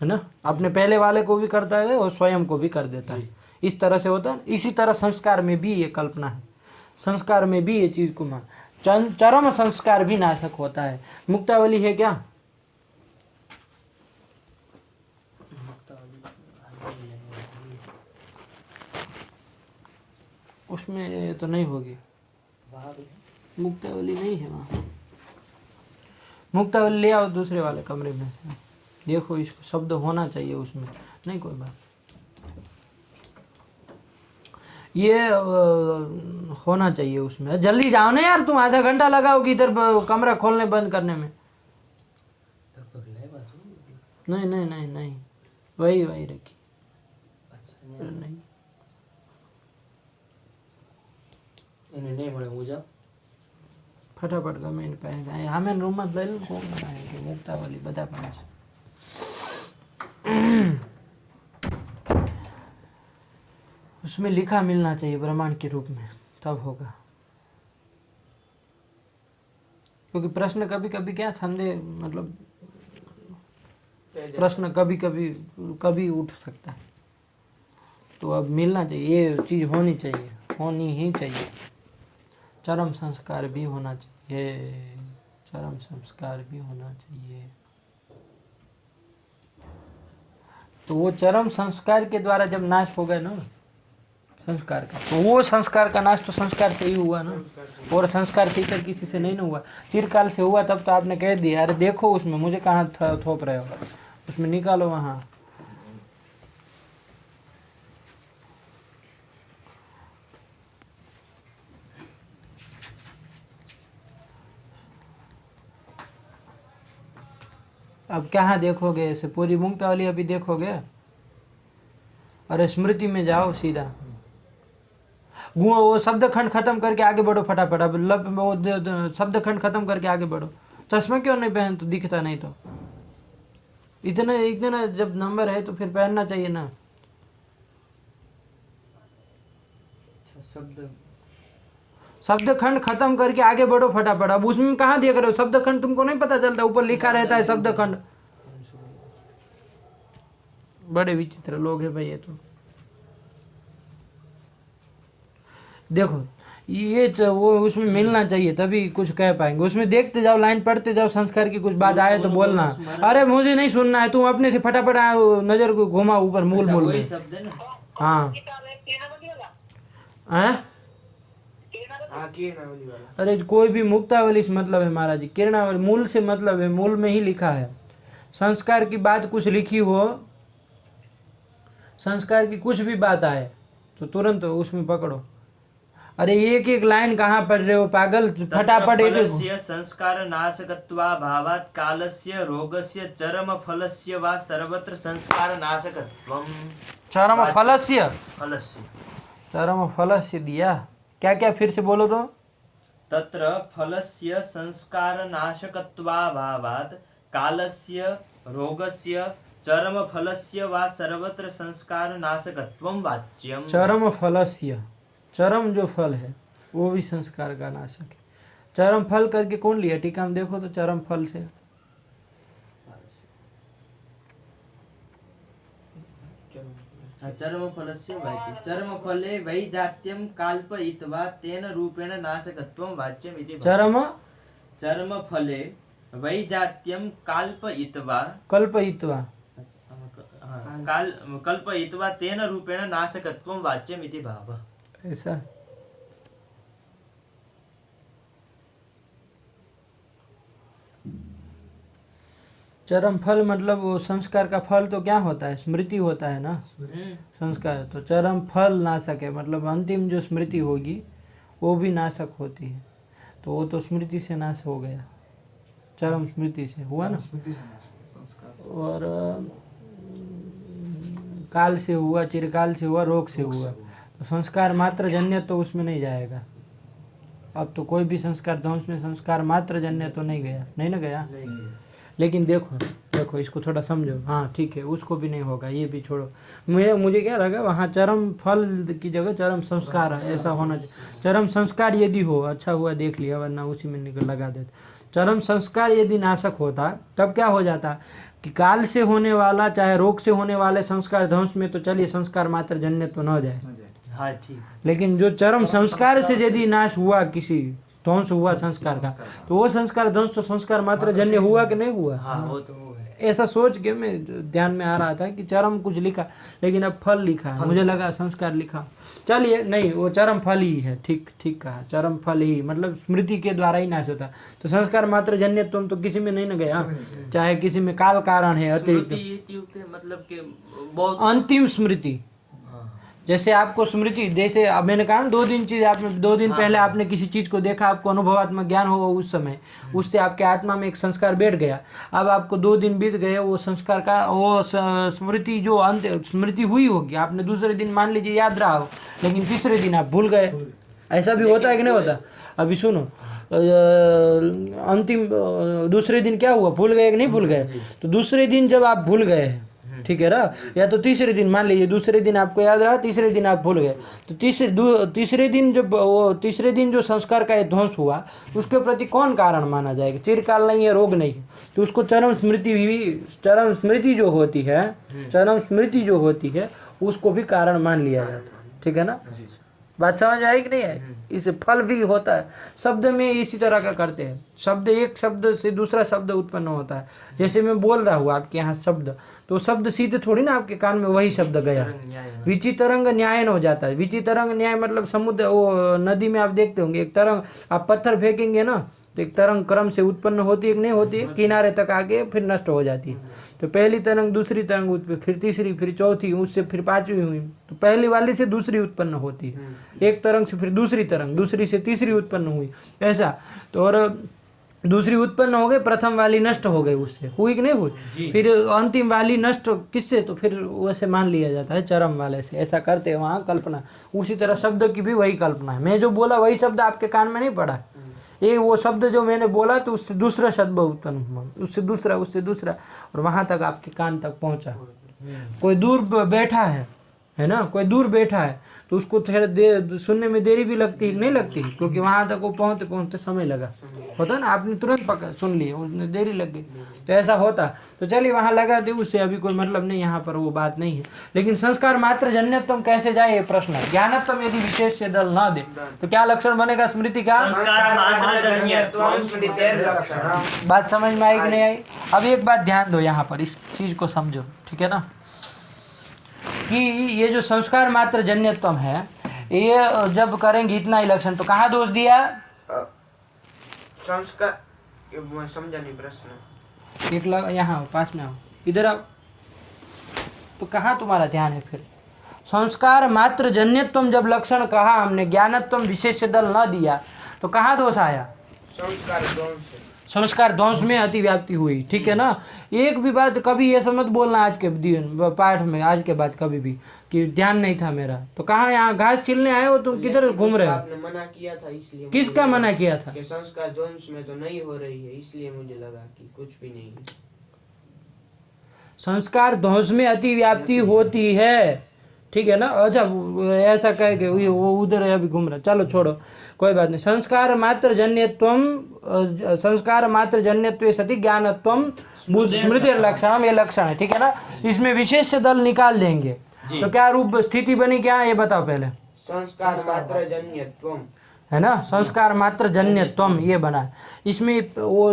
A: है ना। अपने पहले वाले को भी करता है और स्वयं को भी कर देता है। इस तरह से होता है। इसी तरह संस्कार में भी ये कल्पना है, संस्कार में भी ये चीज को मान, चरम संस्कार भी नाशक होता है। मुक्तावली है क्या? उसमें तो नहीं होगी, मुक्तावली नहीं है वहाँ। मुक्तावली ले आओ दूसरे वाले कमरे में से, देखो इसको शब्द होना चाहिए उसमें। नहीं कोई बात, ये होना चाहिए उसमें। जल्दी जाओ ना यार, तुम आधा घंटा लगाओ कि इधर कमरा खोलने बंद करने में। नहीं नहीं नहीं नहीं, वही वही रखी। नहीं
B: એને નહીં મળે મુજબ
A: ફટાફટ ગમે એને પાસે અમે રૂમમાં જ લઈ લો કોણ બનાવે કે મુક્તાવલી બધા પાસે છે। उसमें लिखा मिलना चाहिए प्रमाण के रूप में, तब होगा। क्योंकि प्रश्न कभी कभी क्या संदेह मतलब प्रश्न कभी कभी कभी उठ सकता है, तो अब मिलना चाहिए, ये चीज़ होनी चाहिए, होनी ही चाहिए। चरम संस्कार भी होना चाहिए, चरम संस्कार भी होना चाहिए। तो वो चरम संस्कार के द्वारा जब नाश हो गए ना संस्कार का, तो वो संस्कार का नाश तो संस्कार से ही हुआ ना, और संस्कार ठीक किसी से नहीं ना हुआ, चिरकाल से हुआ। तब तो आपने कह दिया अरे देखो उसमें मुझे कहाँ थोप रहे हो, उसमें निकालो वहाँ। अब कहाँ देखोगे ऐसे, पूरी मुक्तावली अभी देखोगे? और स्मृति में जाओ सीधा, वो शब्द खंड खत्म करके आगे बढ़ो फटाफट। अब वो शब्द खंड खत्म करके आगे बढ़ो। चश्मा क्यों नहीं पहन, तो दिखता नहीं तो इतना इतना जब नंबर है तो फिर पहनना चाहिए ना। शब्द खंड खत्म करके आगे बढ़ो फटाफट। अब उसमें कहाँ देख रहे हो, शब्द खंड तुमको नहीं पता चलता, ऊपर लिखा रहता है शब्द खंड। बड़े विचित्र लोग हैं भाई ये तो। देखो ये तो वो उसमें मिलना चाहिए तभी कुछ कह पाएंगे। उसमें देखते जाओ, लाइन पढ़ते जाओ, संस्कार की कुछ बात आए तो बोलना। अरे मुझे नहीं सुनना है, तुम अपने से फटाफट नजर को घुमा ऊपर मूल मूल में। हाँ अरे कोई भी मुक्तावली से मतलब है महाराज जी, किरणावली मूल से मतलब है, मूल में ही लिखा है। संस्कार की बात कुछ लिखी हो, संस्कार की कुछ भी बात आए तो तुरंत उसमें पकड़ो। अरे एक एक लाइन कहाँ पढ़ रहे हो पागल, फटाफट एक
B: फलस्य संस्कार नाशकत्वाभावात् कालस्य रोगस्य चरम फलस्य वा सर्वत्र संस्कार नाशकत्वम्।
A: चरम फलस्य,
B: फलस्य
A: चरम फलस्य दिया क्या क्या, फिर से बोलो तो।
B: तत्र फलस्य संस्कार नाशकत्वाभावात् कालस्य रोगस्य चरम फलस्य वा सर्वत्र संस्कार नाशकत्वं वाच्यम्।
A: चरम फलस्य, चरम जो फल है वो भी संस्कार का नाशक है। चरम फल करके कौन लिया टीका में देखो तो, चरम फल से
B: चरम फलस्य वाच्यम्। चरम फले वै जात्यं काल्पयित्वा तेन रूपेण नाशकत्वं वाच्यम् इति। चरम फले वै जात्यं काल्पयित्वा कल्पयित्वा तेन रूपेण नाशकत्वं वाच्यम् इति भावः।
A: ऐसा चरम फल मतलब वो संस्कार का फल तो क्या होता है, स्मृति होता है ना संस्कार। तो चरम फल नाशक है, मतलब अंतिम जो स्मृति होगी वो भी नाशक होती है। तो वो तो स्मृति से नाश हो गया, चरम स्मृति से हुआ ना। और काल से हुआ, चिरकाल से हुआ, रोग से हुआ। तो संस्कार मात्र जन्य तो उसमें नहीं जाएगा। अब तो कोई भी संस्कार ध्वंस में संस्कार मात्र जन्य तो नहीं गया, नहीं ना गया। लेकिन देखो इसको थोड़ा समझो। हाँ ठीक है, उसको भी नहीं होगा, ये भी छोड़ो। मुझे क्या लगा वहाँ चरम फल की जगह चरम संस्कार है, ऐसा होना चाहिए। चरम संस्कार यदि हो अच्छा हुआ, देख लिया, वरना उसी में निकल लगा देते। चरम संस्कार यदि नाशक होता तब क्या हो जाता कि काल से होने वाला चाहे रोग से होने वाले संस्कार ध्वंस में तो चलिए संस्कार मात्र जन्य तो न जाए।
B: हाँ ठीक।
A: लेकिन जो चरम संस्कार से यदि नाश हुआ, किसी ध्वंस हुआ संस्कार का, तो वो संस्कार ध्वंस तो संस्कार मात्र जन्य हुआ कि नहीं हुआ।
B: हाँ वो तो है।
A: ऐसा सोच के मैं ध्यान में आ रहा था कि चरम कुछ लिखा, लेकिन अब फल लिखा है, मुझे लगा संस्कार लिखा। चलिए नहीं, वो चरम फल ही है, ठीक कहा, चरम फल ही, मतलब स्मृति के द्वारा ही नाश होता। तो संस्कार मात्र जन्य तो किसी में नहीं न गया, चाहे किसी में काल कारण है अतिरिक्त,
B: मतलब कि बहुत
A: अंतिम स्मृति जैसे आपको स्मृति, जैसे अब मैंने कहा ना 2 दिन चीज आपने 2 दिन पहले आपने किसी चीज को देखा, आपको अनुभवात्मक ज्ञान हो उस समय, उससे आपके आत्मा में एक संस्कार बैठ गया। अब आपको 2 दिन बीत गए, वो संस्कार का वो स्मृति जो अंत स्मृति हुई होगी, आपने दूसरे दिन मान लीजिए याद रहा हो, लेकिन तीसरे दिन आप भूल गए। ऐसा भी होता है कि नहीं होता? अभी सुनो, अंतिम दूसरे दिन क्या हुआ, भूल गए कि नहीं भूल गए? तो दूसरे दिन जब आप भूल गए, ठीक है ना, या तो तीसरे दिन मान लीजिए, दूसरे दिन आपको याद रहा, तीसरे दिन आप भूल गए, तो तीसरे दिन जब वो तीसरे दिन जो संस्कार का ध्वंस हुआ, उसके प्रति कौन कारण माना जाएगा? चिरकाल नहीं है, रोग नहीं है, तो उसको चरम स्मृति भी, चरम स्मृति जो होती है, चरम स्मृति जो होती है, उसको भी कारण मान लिया जाता है। ठीक है ना, बात समझ आई कि नहीं आई? इससे फल भी होता है। शब्द में इसी तरह का करते हैं, शब्द एक शब्द से दूसरा शब्द उत्पन्न होता है। जैसे मैं बोल रहा हूँ आपके यहाँ शब्द, तो शब्द सीधे थोड़ी ना आपके कान में वही शब्द गया, विचितरंग न्यायन हो जाता है। विचितरंग न्याय मतलब समुद्र, वो नदी में आप देखते होंगे, एक तरंग, आप पत्थर फेंकेंगे ना तो एक तरंग क्रम से उत्पन्न होती है कि नहीं होती है, किनारे तक आके फिर नष्ट हो जाती है। तो पहली तरंग, दूसरी तरंग, फिर तीसरी, फिर चौथी, उससे फिर पांचवी हुई, तो पहली वाली से दूसरी उत्पन्न होती है। एक तरंग से फिर दूसरी तरंग, दूसरी से तीसरी उत्पन्न हुई, ऐसा। तो और दूसरी उत्पन्न हो गई, प्रथम वाली नष्ट हो गई, उससे हुई कि नहीं हुई, फिर अंतिम वाली नष्ट किससे, तो फिर वैसे मान लिया जाता है चरम वाले से। ऐसा करते हैं वहाँ कल्पना। उसी तरह शब्द की भी वही कल्पना है। मैं जो बोला वही शब्द आपके कान में नहीं पड़ा, ये वो शब्द जो मैंने बोला तो उससे दूसरा शब्द उत्पन्न हुआ, उससे दूसरा, उससे दूसरा, और वहाँ तक आपके कान तक पहुँचा। कोई दूर बैठा है ना, कोई दूर बैठा है तो उसको थोड़ा सुनने में देरी भी लगती है, नहीं लगती, क्योंकि वहाँ तक वो पहुँचते पहुँचते समय लगा होता ना, आपने तुरंत पकड़ सुन लिया, उसने देरी लग गई, तो ऐसा होता। तो चलिए वहाँ लगा दे, उससे अभी कोई मतलब नहीं, यहाँ पर वो बात नहीं है। लेकिन संस्कार मात्र जन्यत्वम कैसे जाए ये प्रश्न है। ज्ञानत्वम यदि विशेष से दल ना दे तो क्या लक्षण बनेगा स्मृति का? बात समझ में आई कि नहीं आई? अब एक बात ध्यान दो यहाँ पर, इस चीज को समझो, ठीक है ना, कि ये जो संस्कार मात्र जन्यत्वम है, ये जब करेंगे इतना ही लक्षण, तो कहाँ दोष दिया?
C: संस्कार, समझा नहीं प्रश्न।
A: एक यहाँ पास में आओ, इधर आओ, तो कहाँ तुम्हारा ध्यान है फिर? संस्कार मात्र जन्यत्वम जब लक्षण कहा हमने, ज्ञानत्वम विशेष दल न दिया, तो कहाँ दोष आया? संस्कार ध्वंस में अतिव्याप्ति हुई। ठीक है ना, एक भी बात कभी ये समझ बोलना आज के दिन पाठ में, आज के बाद कभी भी कि ध्यान नहीं था मेरा, तो कहाँ यहाँ घास छिलने आए हो तुम, किधर घूम रहे हो?
C: आपने मना किया था, इसलिए।
A: किसका मना किया था?
C: कि संस्कार ध्वंस में तो नहीं हो रही है, इसलिए मुझे लगा कि कुछ भी नहीं है।
A: संस्कार ध्वंस में अतिव्याप्ति होती है, ठीक है ना। अच्छा ऐसा कह के वो उधर अभी घूम रहा, चलो छोड़ो, कोई बात नहीं। संस्कार मात्र जन्यत्वम, संस्कार मात्र जन्यत्वे सति ज्ञानत्वम स्मृति लक्षण, ये लक्षण है, ठीक है ना। इसमें विशेष दल निकाल देंगे तो क्या रूप स्थिति बनी, क्या ये बताओ पहले।
C: संस्कार मात्र जन्यत्वम
A: है ना, संस्कार मात्र जन्यत्वम ये बना। इसमें वो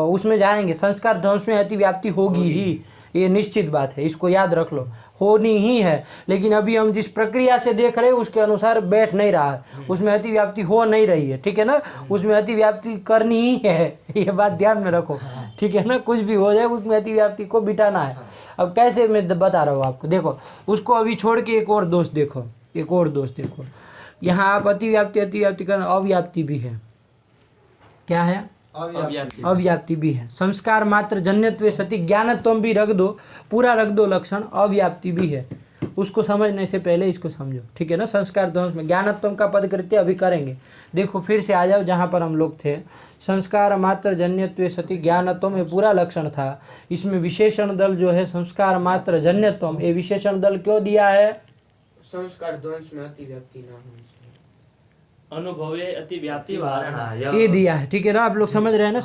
A: उसमें जाएंगे, संस्कार ध्वंस में अतिव्याप्ति होगी ही, ये निश्चित बात है, इसको याद रख लो, होनी ही है। लेकिन अभी हम जिस प्रक्रिया से देख रहे हैं उसके अनुसार बैठ नहीं रहा है, उसमें अतिव्याप्ति हो नहीं रही है, ठीक है ना। उसमें अतिव्याप्ति करनी ही है, ये बात ध्यान में रखो, ठीक है ना। कुछ भी हो जाए उसमें अतिव्याप्ति को बिठाना है। अब कैसे मैं बता रहा हूँ आपको, देखो उसको अभी छोड़ के एक और दोष देखो, एक और दोष देखो। यहाँ आप अतिव्याप्ति करना, अव्याप्ति भी है। क्या है? अव्याप्ति भी है। संस्कार मात्र जन्यत्वे सति ज्ञानत्वम भी रख दो, पूरा रख दो लक्षण, अव्याप्ति भी है। उसको समझने से पहले इसको समझो, ठीक है ना। संस्कार ध्वंस में ज्ञानत्वम का पद कृत्य अभी करेंगे। देखो फिर से आ जाओ जहाँ पर हम लोग थे। संस्कार मात्र जन्यत्वे सति ज्ञानत्वम में पूरा लक्षण था, इसमें विशेषण दल जो है संस्कार मात्र जन्यत्वम, ये विशेषण दल क्यों दिया है?
C: संस्कार ध्वंस में अतिव्याप्ति ना हो,
B: अनुभवे अतिव्याप्ति वारणा,
A: ये दिया है, ठीक है ना। आप लोग समझ रहे हैं ना।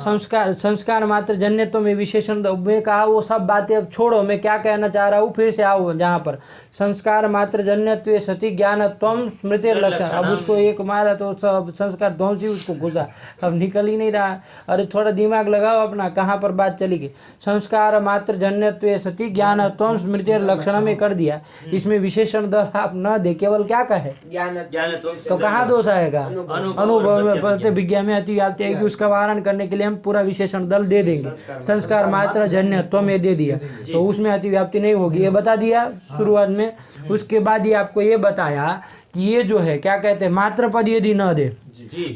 A: संस्कार मात्र जन्यत्व में विशेषण में कहा, वो सब बातें अब छोड़ो, मैं क्या कहना चाह रहा हूँ फिर से आओ जहाँ पर संस्कार मात्र जन्यत्व सति ज्ञानत्वम स्मृति लक्षण। अब उसको एक मारा तो सब संस्कार ध्वंस ही उसको घुसा, अब निकल ही नहीं रहा। अरे थोड़ा दिमाग लगाओ अपना, कहाँ पर बात चली गई। संस्कार मात्र जन्यत्व सति ज्ञानत्वम स्मृति लक्षण में कर दिया, इसमें विशेषण दल आप न दे, केवल क्या कहे
C: ज्ञानत्वम,
A: तो कहाँ दोष आएगा? जाएगा? अनुभव में प्रतिभिज्ञा में अतिव्याप्ति आएगी। उसका वारण करने के लिए हम पूरा विशेषण दल दे देंगे। संस्कार मात्र जन्यत्व ये दे दिया तो उसमें अतिव्याप्ति नहीं होगी, ये बता दिया शुरुआत में। उसके बाद ये आपको ये बताया कि ये जो है क्या कहते हैं, मात्र पद यदि न दे,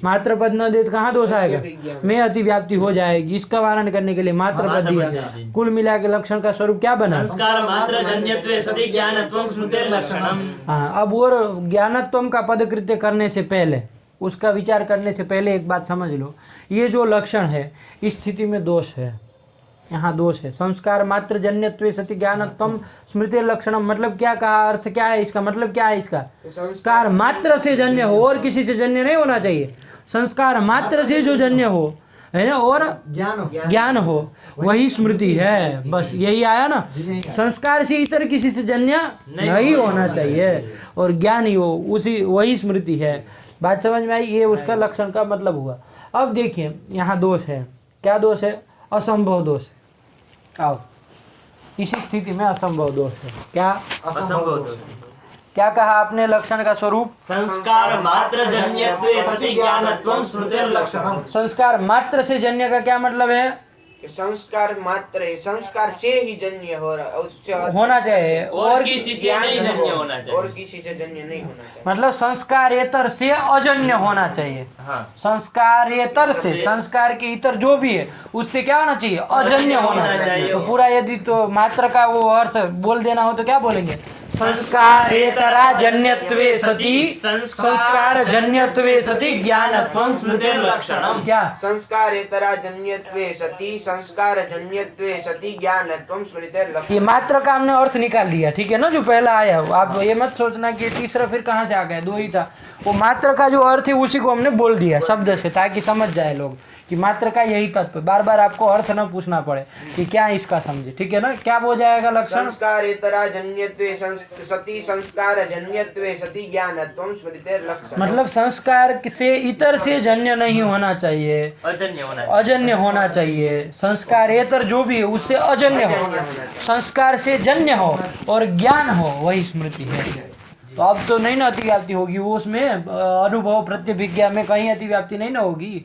A: मात्र पद न दे तो कहाँ दोष आएगा? में अतिव्याप्ति हो जाएगी। इसका वारण करने के लिए मात्र पद दिया। कुल मिला के लक्षण का स्वरूप क्या बना?
B: संस्कार मात्र जन्यत्वे सति ज्ञानत्वं स्मृतेर लक्षणम।
A: हाँ, अब और ज्ञानत्वम का पद कृत्य करने से पहले, उसका विचार करने से पहले एक बात समझ लो, ये जो लक्षण है इस स्थिति में दोष है, यहाँ दोष है। संस्कार मात्र जन्यत्वे सति ज्ञानत्वम स्मृति लक्षणम, मतलब क्या कहा? अर्थ क्या है इसका? मतलब क्या है इसका? संस्कार मात्र से जन्य हो और किसी से जन्य नहीं होना चाहिए। संस्कार मात्र से जो जन्य हो है ना, और ज्ञान हो, वही स्मृति है। बस यही आया ना। संस्कार से इतर किसी से जन्य नहीं होना चाहिए और ज्ञान ही हो, उसी वही स्मृति है। बात समझ में आई? ये उसका लक्षण का मतलब हुआ। अब देखिए यहाँ दोष है। क्या दोष है? असंभव दोष है। आओ, इसी स्थिति में असंभव दोष है। क्या
B: असंभव दोष?
A: क्या कहा आपने लक्षण का स्वरूप?
B: संस्कार मात्र जन्यत्वे सति ज्ञानत्वं स्मृतेर लक्षणम।
A: संस्कार मात्र से जन्य का क्या मतलब है?
C: संस्कार मात्र है, संस्कार से ही जन्य
A: होना चाहिए और
B: किसी से नहीं जन्य होना चाहिए।
C: और किसी से जन्य नहीं होना चाहिए।
A: मतलब संस्कारेतर से अजन्य होना चाहिए।
B: हाँ।
A: संस्कारेतर से, संस्कार के इतर जो भी है उससे क्या होना चाहिए? अजन्य होना चाहिए। तो पूरा यदि तो मात्र का वो अर्थ बोल देना हो तो क्या बोलेंगे? संस्कारेतरा जन्यत्वे सति, संस्कार जन्यत्वे सति ज्ञानत्वं स्मृतेर लक्षणम। क्या?
C: संस्कारेतरा जन्यत्वे सति, संस्कार जन्यत्वे सति ज्ञानत्वं स्मृतेर लक्षणम।
A: ये मात्र का हमने अर्थ निकाल लिया, ठीक है ना, जो पहला आया। आप ये मत सोचना कि तीसरा फिर कहाँ से आ गया, दो ही था। वो मात्र का जो अर्थ है उसी को हमने बोल दिया शब्द से, ताकि समझ जाए लोग कि मात्र का यही तत्व। बार बार आपको अर्थ न पूछना पड़े कि क्या इसका समझे, ठीक है ना। क्या हो जाएगा लक्षण?
C: संस्कारेतरा जन्यत्वे सति, संस्कार जन्यत्वे सति ज्ञानत्वं स्मृतेर लक्षणम।
A: मतलब संस्कार से इतर से जन्य नहीं होना चाहिए, अजन्य होना चाहिए। संस्कारेतर जो भी है उससे अजन्य हो, संस्कार से जन्य हो और ज्ञान हो, वही स्मृति है। तो अब तो नहीं ना अतिव्याप्ति होगी, वो उसमें अनुभव प्रत्यभिज्ञा में कहीं अतिव्याप्ति नहीं ना होगी,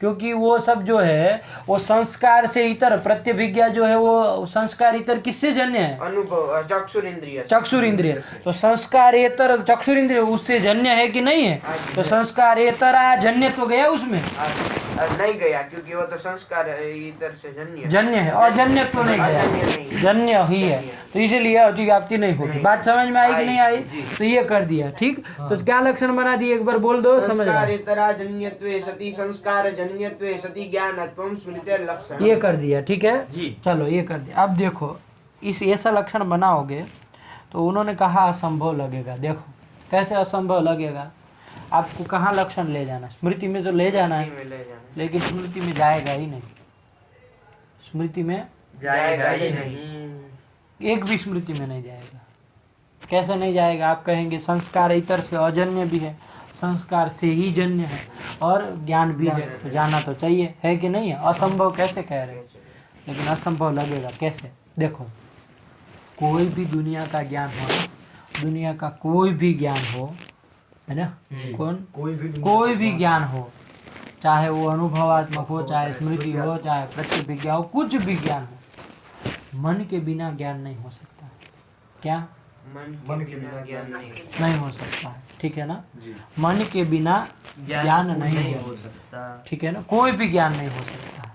A: क्योंकि वो सब जो है वो संस्कार से इतर, प्रत्यभिज्ञा जो है वो संस्कार इतर किससे जन्य है?
C: अनुभव चक्षुरिंद्रिय।
A: चक्षुरिंद्रिय, तो संस्कारेतर चक्षुरिंद्रिय उससे जन्य है कि नहीं है? तो संस्कारेतरा जन्य तो गया उसमें?
C: नहीं गया, क्योंकि वो तो संस्कार इतर से
A: जन्य है, अजन्य तो नहीं गया, जन्य ही है। तो इसीलिए अतिव्याप्ति नहीं होगी। बात समझ में आई कि नहीं आई? तो ये कर दिया, ठीक। तो क्या लक्षण बना दिए, एक बार बोल दो, समझ
C: संस्कारेतरा जन्यत्वे सति, संस्कार जन्यत्वे सति ज्ञानत्वं स्मृतेर लक्षणम।
A: ये कर दिया, ठीक है
B: जी।
A: चलो ये कर दिया। अब देखो इस ऐसा लक्षण बनाओगे तो उन्होंने कहा असंभव लगेगा। देखो कैसे असंभव लगेगा, आपको कहाँ लक्षण ले जाना? स्मृति में तो ले जाना है, लेकिन स्मृति में जाएगा ही नहीं, स्मृति में
B: जाएगा ही नहीं,
A: एक भी स्मृति में नहीं जाएगा। कैसे नहीं जाएगा? आप कहेंगे संस्कार इतर से अजन्य भी है, संस्कार से ही जन्य है और ज्ञान भी है, तो जाना तो चाहिए, है कि नहीं है? असंभव कैसे कह रहे हैं? लेकिन असंभव लगेगा कैसे? देखो कोई भी दुनिया का ज्ञान हो, दुनिया का कोई भी ज्ञान हो, है ना, कोई भी ज्ञान हो, चाहे वो अनुभवात्मक हो, चाहे स्मृति हो, चाहे प्रत्यभिज्ञा हो, कुछ भी ज्ञान हो, मन के बिना ज्ञान नहीं हो सकता। क्या?
C: मन के बिना ज्ञान
A: नहीं हो सकता है, ठीक है ना। मन के बिना ज्ञान नहीं हो सकता, ठीक है ना। कोई भी ज्ञान नहीं हो सकता,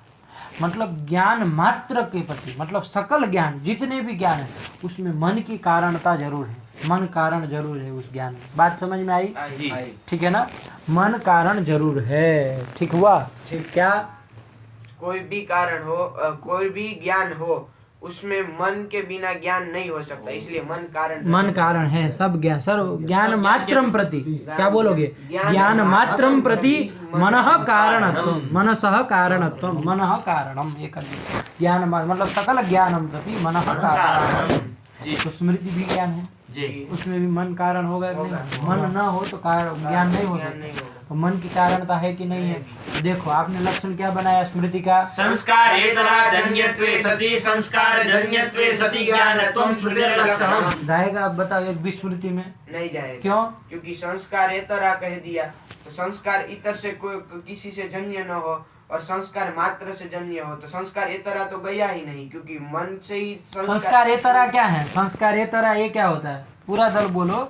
A: मतलब ज्ञान मात्र के प्रति, मतलब सकल ज्ञान जितने भी ज्ञान है उसमें मन की कारणता जरूर है, मन कारण जरूर है उस ज्ञान में। बात समझ में आई? ठीक है ना, मन कारण जरूर है, ठीक हुआ। ठीक, क्या?
C: कोई भी कारण हो, कोई भी ज्ञान हो, उसमें मन के बिना ज्ञान नहीं हो सकता, इसलिए मन कारण
A: है। सब ज्ञान, सर्व ज्ञान मात्रम प्रति, क्या बोलोगे? ज्ञान मात्रम प्रति मनः कारणत्वम, मनसः कारणत्वम, मनः कारणम। एक ज्ञान मतलब सकल ज्ञानम प्रति मनः कारणम। तो स्मृति भी ज्ञान है, उसमें भी मन कारण होगा कि नहीं? मन न हो तो ज्ञान नहीं हो सकता। तो मन की कारणता है कि नहीं है? देखो आपने लक्षण क्या बनाया स्मृति का?
B: संस्कारेतरा जन्यत्वे सति, संस्कार जन्यत्वे सति ज्ञानत्वं स्मृतेर लक्षणम।
A: जाएगा? आप बताओ एक भी स्मृति में
C: नहीं जाएगा।
A: क्यों?
C: क्योंकि संस्कारेतरा कह दिया, तो संस्कार इतर से कोई किसी से जन्य न हो और संस्कार मात्र से जन्य हो तो संस्कार इतरा तो गया ही नहीं, क्योंकि मन से ही
A: संस्कार एतरा क्या है? संस्कार एतरा ये क्या होता है? पूरा दल बोलो।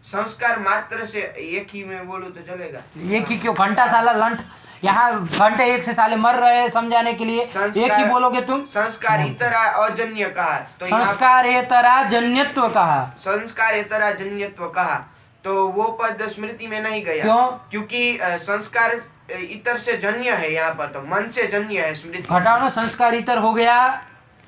C: संस्कार मात्र से, एक ही में बोलूं तो चलेगा?
A: एक ही क्यों? घंटा साला लंट यहाँ घंटे एक से साले मर रहे हैं समझाने के लिए, एक ही बोलोगे तुम?
C: संस्कार इतरा अजन्य कहा तो
A: संस्कार एतरा जन्यत्व कहा,
C: संस्कार इतरा जन्यत्व कहा तो वो पद स्मृति में नहीं गया।
A: क्यों?
C: क्योंकि संस्कार इतर से जन्य है, यहाँ पर तो मन से जन्य है स्मृति।
A: हटाओ ना, संस्कार इतर हो गया,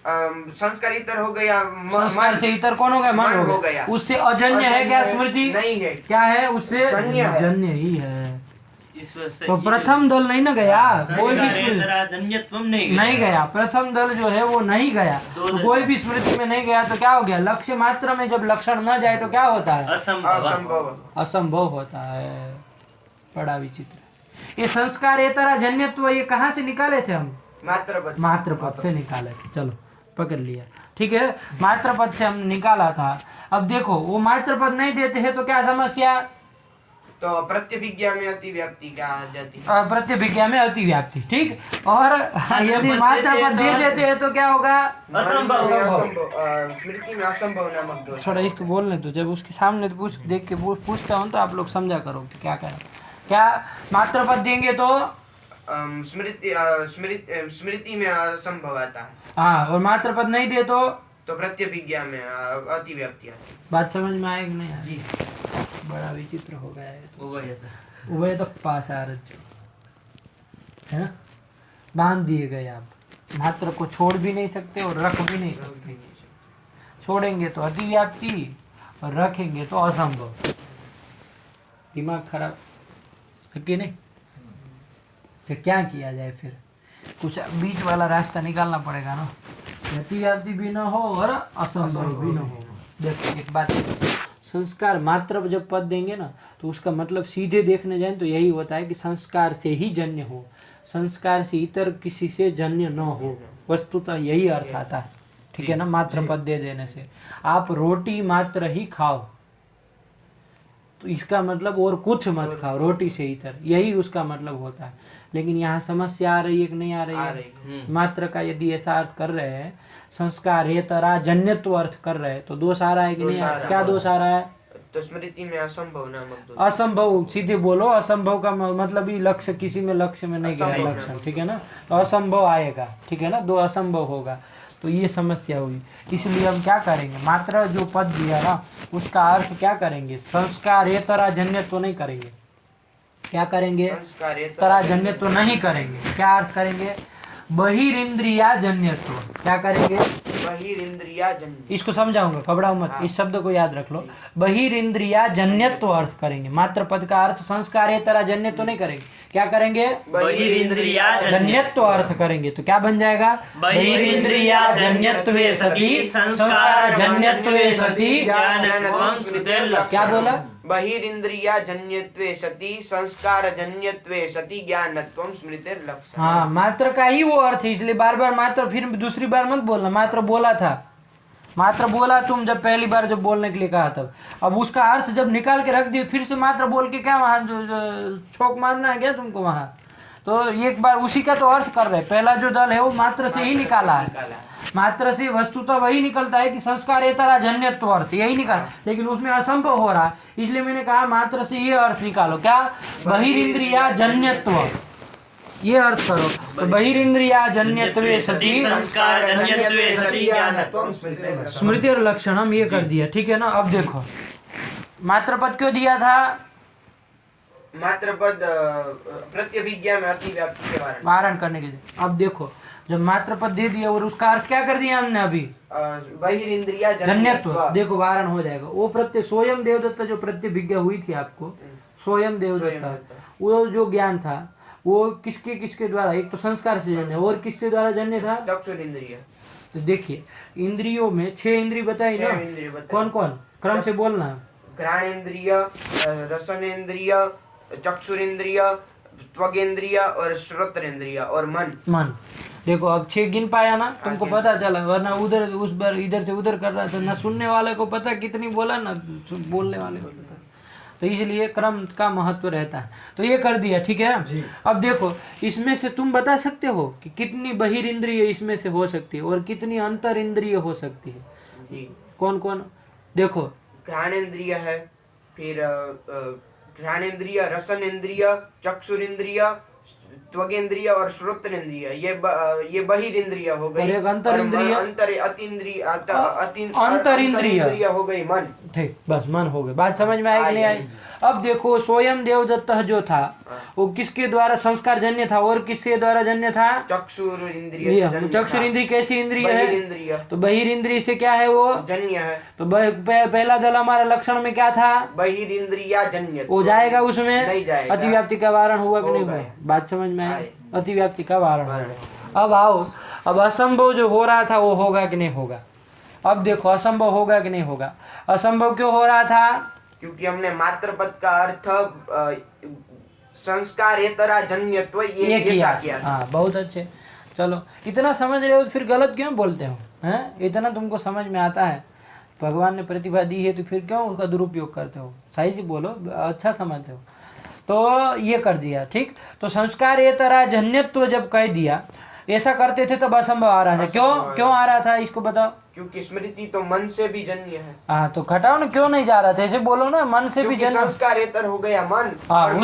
C: संस्कार इतर हो गया,
A: संस्कार से इतर कौन हो गया? मन हो गया। उससे अजन्य है क्या स्मृति?
C: नहीं है।
A: क्या है? उससे जन्य ही है। तो प्रथम दल नहीं ना गया, कोई भी
B: जन्यत्वम
A: नहीं गया। प्रथम दल जो है वो नहीं गया, तो कोई भी स्मृति में नहीं गया तो क्या हो गया? लक्ष्य मात्र में जब लक्षण न जाए तो क्या होता है? असंभव होता है। बड़ा विचित्र। ये संस्कार एतरा जन्यत्व ये कहाँ से निकाले थे हम? मात्रपद से निकाले थे। चलो पकड़ लिया, ठीक है, मात्रपद से हम निकाला था। अब देखो वो मात्रपद नहीं देते हैं तो क्या समस्या?
C: तो प्रत्यभिज्ञा में अतिव्याप्ति क्या आ जाती है?
A: प्रत्यभिज्ञा में अतिव्याप्ति, ठीक। और यदि मात्रपद दे देते हैं तो क्या होगा?
C: असंभव। स्मृति में असंभव नामक दोष।
A: थोड़ा इसको बोलने तो, जब उसके सामने तो देख के पूछता हूँ तो आप लोग समझा करो कि क्या करें। क्या मात्रपद देंगे तो
C: स्मृति में असंभव आता है।
A: हाँ, और मात्रपद नहीं दे तो
C: प्रत्यभिज्ञा में अतिव्याप्ति आती है।
A: बात समझ में आएगी नहीं? जी, बड़ा विचित्र हो गया है। उभय तो पास आ रहे है ना, बांध दिए गए। आप मात्र को छोड़ भी नहीं सकते और रख भी नहीं सकते। छोड़ेंगे तो अतिव्याप्ति और रखेंगे तो असंभव। दिमाग खराब है कि नहीं? तो क्या किया जाए फिर? कुछ बीच वाला रास्ता निकालना पड़ेगा ना, अतिव्याप्ति भी ना हो और असंभव भी ना हो। देखो एक बात, संस्कार मात्र जब पद देंगे ना तो उसका मतलब सीधे देखने जाए तो यही होता है कि संस्कार से ही जन्य हो, संस्कार से इतर किसी से जन्य न हो। वस्तुतः यही अर्थ आता है, ठीक है ना? मात्र पद दे देने से आप रोटी मात्र ही खाओ तो इसका मतलब और कुछ मत खाओ, रोटी से इतर, यही उसका मतलब होता है। लेकिन यहाँ समस्या आ रही है कि नहीं आ रही है? मात्र का यदि ऐसा अर्थ कर रहे हैं, संस्कार एतरा जन्यत्व अर्थ कर रहे हैं तो दोष आ रहा है कि नहीं? क्या दोष आ रहा है?
C: तो स्मृति में असंभव नामक दोष।
A: असंभव, सीधे बोलो। असंभव का मतलब ही लक्ष्य, किसी में लक्ष्य में नहीं गया लक्षण, ठीक है ना? तो असंभव आएगा, ठीक है ना? दो असंभव होगा तो ये समस्या हुई। इसलिए हम क्या करेंगे? मात्र जो पद दिया ना उसका अर्थ क्या करेंगे? संस्कार एतरा जन्यत्व नहीं करेंगे। क्या करेंगे? तरा जन्यत्व नहीं करेंगे। क्या अर्थ करेंगे? बहिरिंद्रिया जन्यत्व। क्या करेंगे?
C: बहिरिंद्रिया जन्य।
A: इसको समझाऊंगा, घबराओ मत। इस शब्द को याद रख लो। बहिरिंद्रिया जन्यत्व अर्थ करेंगे। मात्र पद का अर्थ संस्कारेतरा जन्यत्व नहीं करेंगे। क्या करेंगे?
B: बहिरिंद्रिया
A: जन्यत्व अर्थ करेंगे। तो क्या बन जाएगा?
B: बहिरिंद्रिया जन्यत्वे सति संस्कार जन्यत्वे सति ज्ञानत्वं स्मृतिर्लक्षणम्।
A: क्या बोला?
C: बहिरिंद्रिया जन्यत्वे सति संस्कार जन्यत्वे सति ज्ञानत्वं स्मृतिर्लक्षणम्।
A: हाँ, मात्र का ही वो अर्थ है, इसलिए बार बार मात्र, फिर दूसरी बार मत बोलना। मात्र बोला था, मात्र बोला तुम जब पहली बार जब बोलने के लिए कहा तब। अब उसका अर्थ जब निकाल के रख दिए फिर से मात्र बोल के क्या वहाँ छोक मारना है क्या तुमको? वहाँ तो एक बार उसी का तो अर्थ कर रहे। पहला जो दल है वो मात्र से ही निकाला है। मात्र से वस्तुतः वही निकलता है कि संस्कार एतरा जन्यत्व अर्थ यही निकाला, लेकिन उसमें असंभव हो रहा है। इसलिए मैंने कहा मात्र से ये अर्थ निकालो। क्या? बहिरिंद्रिया जन्यत्व, ये अर्थ करो। तो बहिरिंद्रिया जन्यत्वे सति
B: संस्कार जन्यत्वे सति ज्ञानत्वं
A: स्मृति और लक्षणम, ये कर दिया, ठीक है ना? अब देखो मात्र पद क्यों दिया था?
C: मात्र पद प्रत्यभिज्ञा में अतिव्याप्ति के बारे में
A: वारण करने के लिए। अब देखो जब मात्र पद दे दिया और उसका अर्थ क्या कर दिया हमने अभी?
C: बहिरिंद्रिया
A: जन्यत्व। देखो वारण हो जाएगा। वो प्रत्यय स्वयं देवदत्ता जो प्रत्यभिज्ञा हुई थी आपको, स्वयं देवदत्ता, वो जो ज्ञान था वो किसके किसके द्वारा? एक तो संस्कार से जन्य, और किसके द्वारा जन्य था?
C: चक्षुरिंद्रिय।
A: तो देखिए इंद्रियों में 6 इंद्रिय बताई ना, कौन कौन? क्रम से बोलना।
C: घ्राणेन्द्रिय, रसनेन्द्रिय, चक्षुरेंद्रिय, त्वगेंद्रिय और श्रोत्रेंद्रिय और मन।
A: देखो अब 6 गिन पाया ना, तुमको पता चला, वरना उधर उस बार इधर से उधर कर रहा था ना। सुनने वाले को पता कितनी बोला ना, बोलने वाले को पता। तो इसलिए क्रम का महत्व रहता है। तो ये कर दिया, ठीक है। अब देखो इसमें से तुम बता सकते हो कि कितनी बहिर इंद्रिय इसमें से हो सकती है और कितनी अंतर इंद्रिय हो सकती है?
C: जी।
A: कौन कौन? देखो
C: घ्राणेन्द्रिय है, फिर घ्राणेन्द्रिय, रसनेन्द्रिय, चक्षुरेन्द्रिय, त्वगेन्द्रिय और श्रोत्रेन्द्रिय, ये बहिरेन्द्रिय हो गई।
A: और एक अंतरिंद्रिय,
C: अंतरिंद्रिय हो गई मन।
A: ठीक, बस मन हो गए। बात समझ में आई कि नहीं आई? अब देखो स्वयं देवदत्त जो था वो किसके द्वारा संस्कार जन्य था और किसके द्वारा जन्य था?
C: चक्षुरेन्द्रिय।
A: चक्षुरेन्द्रिय कैसी इंद्रिय है?
C: बहिरेन्द्रिय।
A: तो बहिर इंद्रिय से क्या है? वो
C: जन्य है।
A: तो पहला दल हमारा लक्षण में क्या था?
C: बहिरेन्द्रिया जन्य।
A: वो जाएगा उसमें?
C: नहीं जाएगा।
A: अतिव्याप्ति का वारण हुआ कि नहीं हुआ? बात समझ में आई? अतिव्याप्ति का वारण होगा। अब आओ, अब असंभव जो हो रहा था वो होगा कि नहीं होगा? अब देखो असंभव होगा कि नहीं होगा? असंभव क्यों हो रहा था?
C: क्योंकि हमने मात्र पद का अर्थ संस्कारेतरा जन्यत्व ये ऐसा किया था।
A: हाँ, बहुत अच्छे। चलो, इतना समझ रहे हो तो फिर गलत क्यों बोलते हो? हैं? इतना तुमको समझ में आता है, भगवान ने प्रतिभा दी है, तो फिर क्यों उसका दुरुपयोग करते हो? सही से बोलो, अच्छा समझते हो। तो ये कर दिया, ठीक। तो संस्कारेतरा जन्यत्व जब कह दिया, ऐसा करते थे तब असंभव आ रहा था। क्यों आ रहा था इसको बताओ?
C: क्योंकि स्मृति तो मन से भी जन्य है।
A: हाँ, तो घटाओ ना, क्यों नहीं जा रहा था? ऐसे बोलो ना, मन से भी जन्य।
C: संस्कारेतर हो गया मन,
A: हाँ,
C: और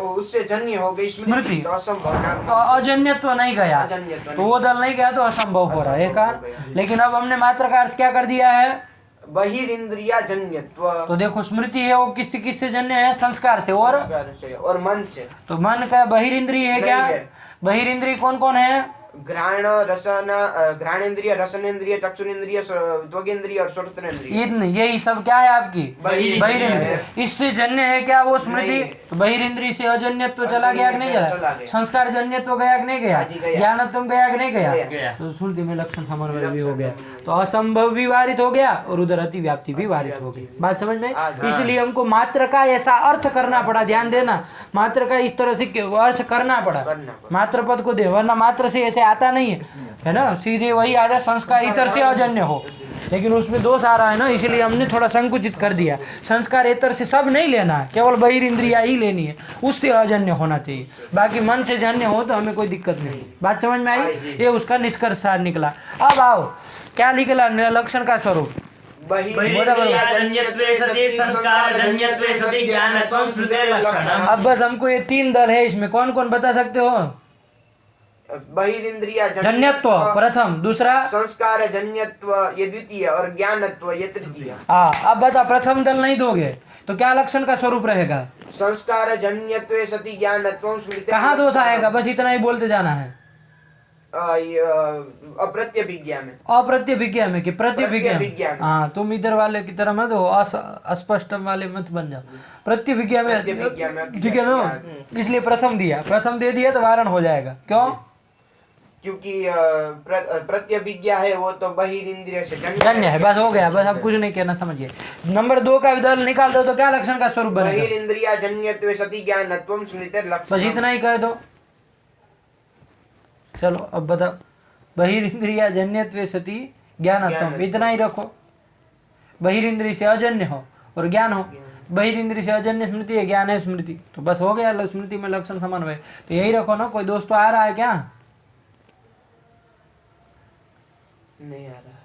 C: उससे जन्य हो गई स्मृति। तो असंभव,
A: तो अजन्यत्व नहीं गया, तो वो दल नहीं गया, तो असंभव हो रहा है कारण। लेकिन अब हमने मात्र का अर्थ क्या कर दिया है?
C: बहिरेन्द्रिया जन्यत्व।
A: तो देखो स्मृति है वो किससे जन्य है? संस्कार से और
C: मन से।
A: तो मन का बहिर इंद्रिय है क्या? बहिर इंद्रिय कौन कौन है?
C: घ्राणेन्द्रिय, रसनेन्द्रिय, चक्षुरेन्द्रिय, त्वगेन्द्रिय और श्रोत्रेन्द्रिय।
A: यही सब क्या है आपकी? बहिर इंद्रिय। इससे जन्य है क्या वो स्मृति? तो बहिर इंद्रिय से अजन्यत्व चला गया कि नहीं गया? संस्कार जन्यत्व गया कि नहीं गया? ज्ञानत्व गया कि नहीं गया? तो स्मृति में लक्षण समन्वय भी हो गया, तो असंभव भी वारित हो गया और उधर अतिव्याप्ति भी वारित हो गई। बात समझ में? इसलिए हमको मात्र का ऐसा अर्थ करना पड़ा, ध्यान देना, मात्र का इस तरह से अर्थ करना पड़ा, मात्र पद को दे, वरना मात्र से ऐसे आता नहीं है ना, सीधे वही आ जाए संस्कार इतर से अजन्य हो, लेकिन उसमें दोष आ रहा है ना, इसलिए हमने थोड़ा संकुचित कर दिया। संस्कार इतर से सब नहीं लेना है, केवल बहिर इंद्रिया ही लेनी है, उससे अजन्य होना चाहिए, बाकी मन से जन्य हो तो हमें कोई दिक्कत नहीं। बात समझ में आई? ये उसका निष्कर्ष सार निकला। अब आओ, क्या निकला लक्षण का स्वरूप? अब बस हमको ये 3 दल है, इसमें कौन कौन बता सकते हो?
C: बहिरेन्द्रिय
A: जन्यत्व प्रथम, दूसरा
C: संस्कार जन्यत्व ये द्वितीय, और ज्ञानत्व ये तृतीय।
A: अब बता, प्रथम दल नहीं दोगे तो क्या लक्षण का स्वरूप रहेगा?
C: संस्कार जन्यत्व सति ज्ञानत्व स्मृति। कहाँ
A: दोष आएगा? बस इतना ही बोलते जाना है।
C: अप्रत्यभिज्ञा में।
A: अप्रत्यभिज्ञा में कि प्रतिभिज्ञा? हाँ, तुम इधर वाले की तरह मत हो, अस्पष्ट वाले मत बन जाओ। प्रतिभिज्ञा में, ठीक है ना? इसलिए प्रथम दिया, प्रथम दे दिया तो वारण हो जाएगा। क्यों?
C: क्योंकि प्रत्यभिज्ञा है वो तो बहिरेन्द्रिय से
A: जन्य है। बस हो गया, बस अब कुछ नहीं कहना, समझिए। नंबर 2 का दल निकाल दो तो क्या लक्षण का स्वरूप बनेगा?
C: बहिरेन्द्रिय जन्यत्व सति ज्ञानत्वम स्मृति लक्षण।
A: बस इतना ही कह दो। चलो अब बताओ, बहिरेन्द्रिय जन्यत्व सति ज्ञानत्वम, इतना ही रखो। बहिरेन्द्रिय से अजन्य हो और ज्ञान हो, बहिरेन्द्रिय से अजन्य स्मृति है, ज्ञान है स्मृति, तो बस हो गया स्मृति में लक्षण समन्वय। तो यही रखो ना। कोई दोस्त तो आ रहा है क्या?
C: नहीं आ रहा।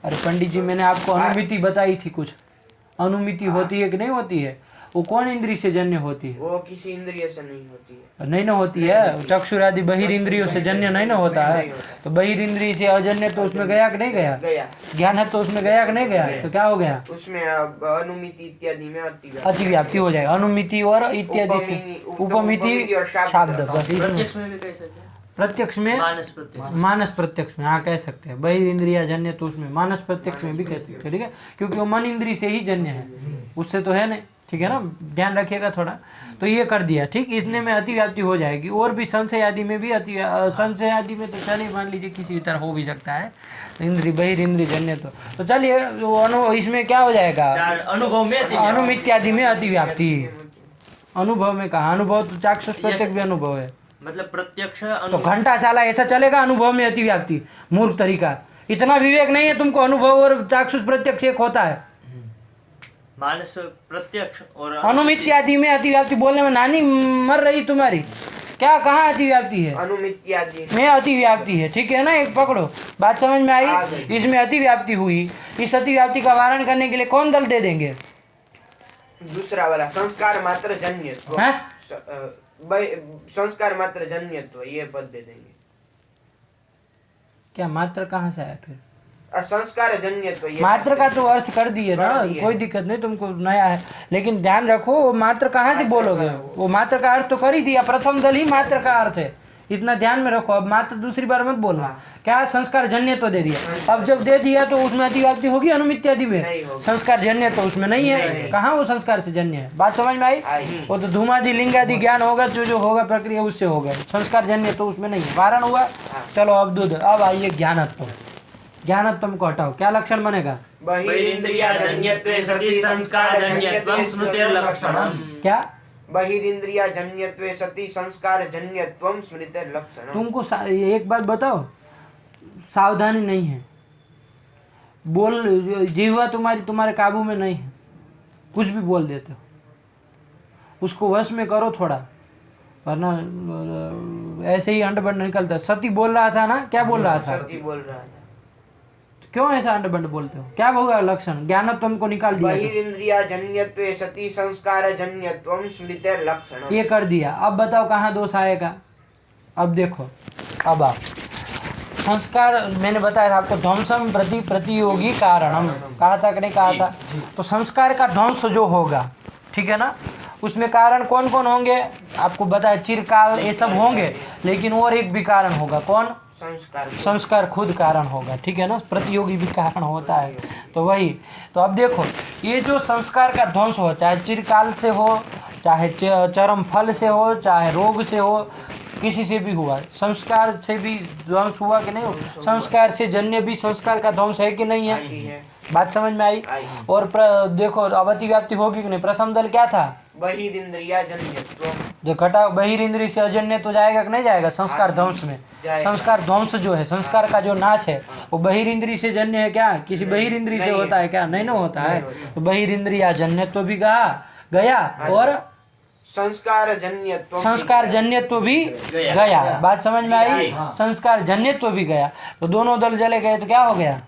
A: अरे पंडित जी, मैंने आपको अनुमिति बताई थी, कुछ अनुमिति होती है कि नहीं होती है? वो कौन इंद्रिय से जन्य होती है?
C: वो किसी इंद्रिय से नहीं होती है।
A: नहीं ना होती है, चक्षुर आदि बहिर इंद्रियों से जन्य नहीं ना होता है। तो बहिर इंद्रिय से अजन्य तो उसमें गया कि नहीं गया? ज्ञान है तो उसमें गया कि नहीं गया? तो क्या हो गया?
C: उसमें अनुमिति इत्यादि में
A: अतिव्याप्ति हो जाएगा। अनुमिति और इत्यादि से उपमिति शब्द, प्रत्यक्ष में मानस प्रत्यक्ष में, हाँ कह सकते हैं। बहिर इंद्रिया जन्य तो उसमें मानस प्रत्यक्ष में भी कह सकते हैं, ठीक है, क्योंकि वो मन इंद्रिय से ही जन्य है, उससे तो है नहीं, ठीक है ना? ध्यान रखिएगा थोड़ा। तो ये कर दिया, ठीक। इसने में अतिव्याप्ति हो जाएगी। और भी संशय आदि में भी संशय आदि में तो चलिए मान लीजिए किसी तरह हो भी सकता है, इंद्रिय बहिर इंद्रिय जन्य तो चलिए इसमें क्या हो जाएगा?
B: अनुभव में
A: अनुमिति आदि में अतिव्याप्ति। अनुभव में कहा? अनुभव तो चाक्षुष प्रत्यक्ष भी अनुभव है,
B: मतलब प्रत्यक्ष
A: तो घंटा साला ऐसा चलेगा अनुभव में अतिव्याप्ति? मूर्ख तरीका, इतना विवेक नहीं है तुमको। अनुभव और चाक्षुष प्रत्यक्ष एक होता है,
B: मानस प्रत्यक्ष और
A: अनुमित्यादि में अतिव्याप्ति बोलने में नानी मर रही तुम्हारी। क्या कहाँ अतिव्याप्ति है?
C: अनुमित्यादि
A: में अतिव्याप्ति है, ठीक है ना। एक पकड़ो, बात समझ में आई। इसमें अतिव्याप्ति हुई, इस अतिव्याप्ति का वारण करने के लिए कौन दल दे देंगे?
C: दूसरा वाला संस्कार मात्र जन्यत्व,
A: हैं?
C: संस्कार मात्र जन्यत्व, ये पद दे देंगे।
A: क्या मात्र कहाँ से आया फिर?
C: संस्कार जन्यत्व, ये
A: मात्र का तो अर्थ कर दिए ना,
C: कर दिए।
A: कोई दिक्कत नहीं, तुमको नया है। लेकिन ध्यान रखो, वो मात्र कहाँ से बोलोगे? वो मात्र का अर्थ तो कर ही दिया, प्रथम दल ही मात्र का अर्थ है, इतना ध्यान में रखो। अब मात्र दूसरी बार मत बोलना। क्या संस्कार जन्य तो दे दिया, अब जब दे दिया तो उसमें अतिव्याप्ति होगी अनुमित्यादि में? संस्कार जन्य तो उसमें नहीं है। कहाँ वो संस्कार से जन्य है? बात समझ में आई? वो तो धूमादि लिंगादि ज्ञान होगा, जो जो होगा प्रक्रिया उससे होगा। संस्कार जन्य तो उसमें नहीं है। वारण हुआ, चलो अब दूध। अब आइए ज्ञानत्व। ज्ञानत्व को हटाओ, क्या लक्षण बनेगा?
B: बहिरिंद्रियाजन्यत्वे सति संस्कारजन्यत्वं स्मृतिर्लक्षणम्।
A: क्या?
C: बहिरिंद्रियाजन्यत्वे सति संस्कारजन्यत्वं स्मृतिर्लक्षणम्।
A: तुमको एक बात बताओ, सावधानी नहीं है, बोल जिह्वा तुम्हारे काबू में नहीं है, कुछ भी बोल देते हो। उसको वश में करो थोड़ा, वरना ऐसे ही अंडबंड निकलता है। सती बोल रहा था ना, क्या बोल रहा था?
C: सती बोल रहा था।
A: क्यों ऐसा अंडबंड बोलते हो? क्या होगा लक्षण? ज्ञानत्व को निकाल दिया,
C: बहिरिंद्रियाजन्यत्वे सति संस्कारजन्यत्वं स्मृतिर्लक्षणम्,
A: ये कर दिया। अब बताओ कहाँ दोष आएगा? अब देखो, अब आप संस्कार, मैंने बताया था आपको, ध्वंसम प्रति प्रतियोगी कारणम कहा था कि नहीं कहा था? तो संस्कार का ध्वंस जो होगा, ठीक है ना, उसमें कारण कौन कौन होंगे आपको बताया, चिरकाल ये सब होंगे, लेकिन और एक भी कारण होगा। कौन? संस्कार खुद कारण होगा, ठीक है ना। प्रतियोगी भी कारण होता है, तो वही। तो अब देखो, ये जो संस्कार का ध्वंस हो, चाहे चिरकाल से हो, चाहे चरम फल से हो, चाहे रोग से हो, किसी से भी हुआ, संस्कार से भी ध्वंस हुआ कि नहीं हो? संस्कार से जन्य भी संस्कार का ध्वंस है कि नहीं है? बात समझ में आई? और देखो अब अतिव्याप्ति होगी कि नहीं? प्रथम दल क्या था?
C: बहिरिंद्रियाजन्यत्व।
A: देखो घटा, बहिरिंद्रिय से अजन्य तो जाएगा कि नहीं जाएगा? संस्कार ध्वंस में। संस्कार ध्वंस जो है, संस्कार का जो नाश है, वो बहिरिंद्रिय से जन्य है क्या? किसी बहिरिंद्रिय से होता है क्या? नहीं ना होता है। तो बहिरिंद्रिया जन्य तो भी गया और
C: संस्कार
A: जन्यत्व भी गया। बात समझ में आई? संस्कार जन्यत्व भी गया, तो दोनों दल जले गए, तो क्या हो गया?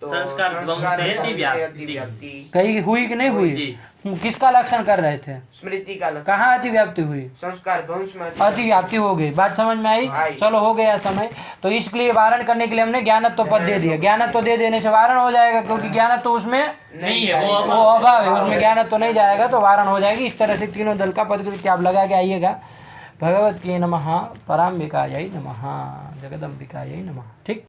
B: संस्कार ध्वंस से अतिव्याप्ति
A: कहीं हुई कि नहीं हुई? किसका लक्षण कर रहे थे?
C: स्मृति का।
A: कहाँ अतिव्याप्ति हुई?
C: संस्कार ध्वंस में
A: अतिव्याप्ति हो गई। बात समझ में आई? चलो हो गया समय। तो इसलिए वारण करने के लिए हमने ज्ञानत्व पद दे दिया। ज्ञानत्व दे देने से वारण हो जाएगा, क्योंकि ज्ञानत्व उसमें
B: नहीं है, वो
A: अभाव है, उसमें ज्ञानत्व नहीं जाएगा, तो वारण हो जाएगी। इस तरह से तीनों दल का पद आप लगा के आइएगा। भगवती नमः, पराम्बिकायै नमः, जगदम्बिकायै नमः। ठीक।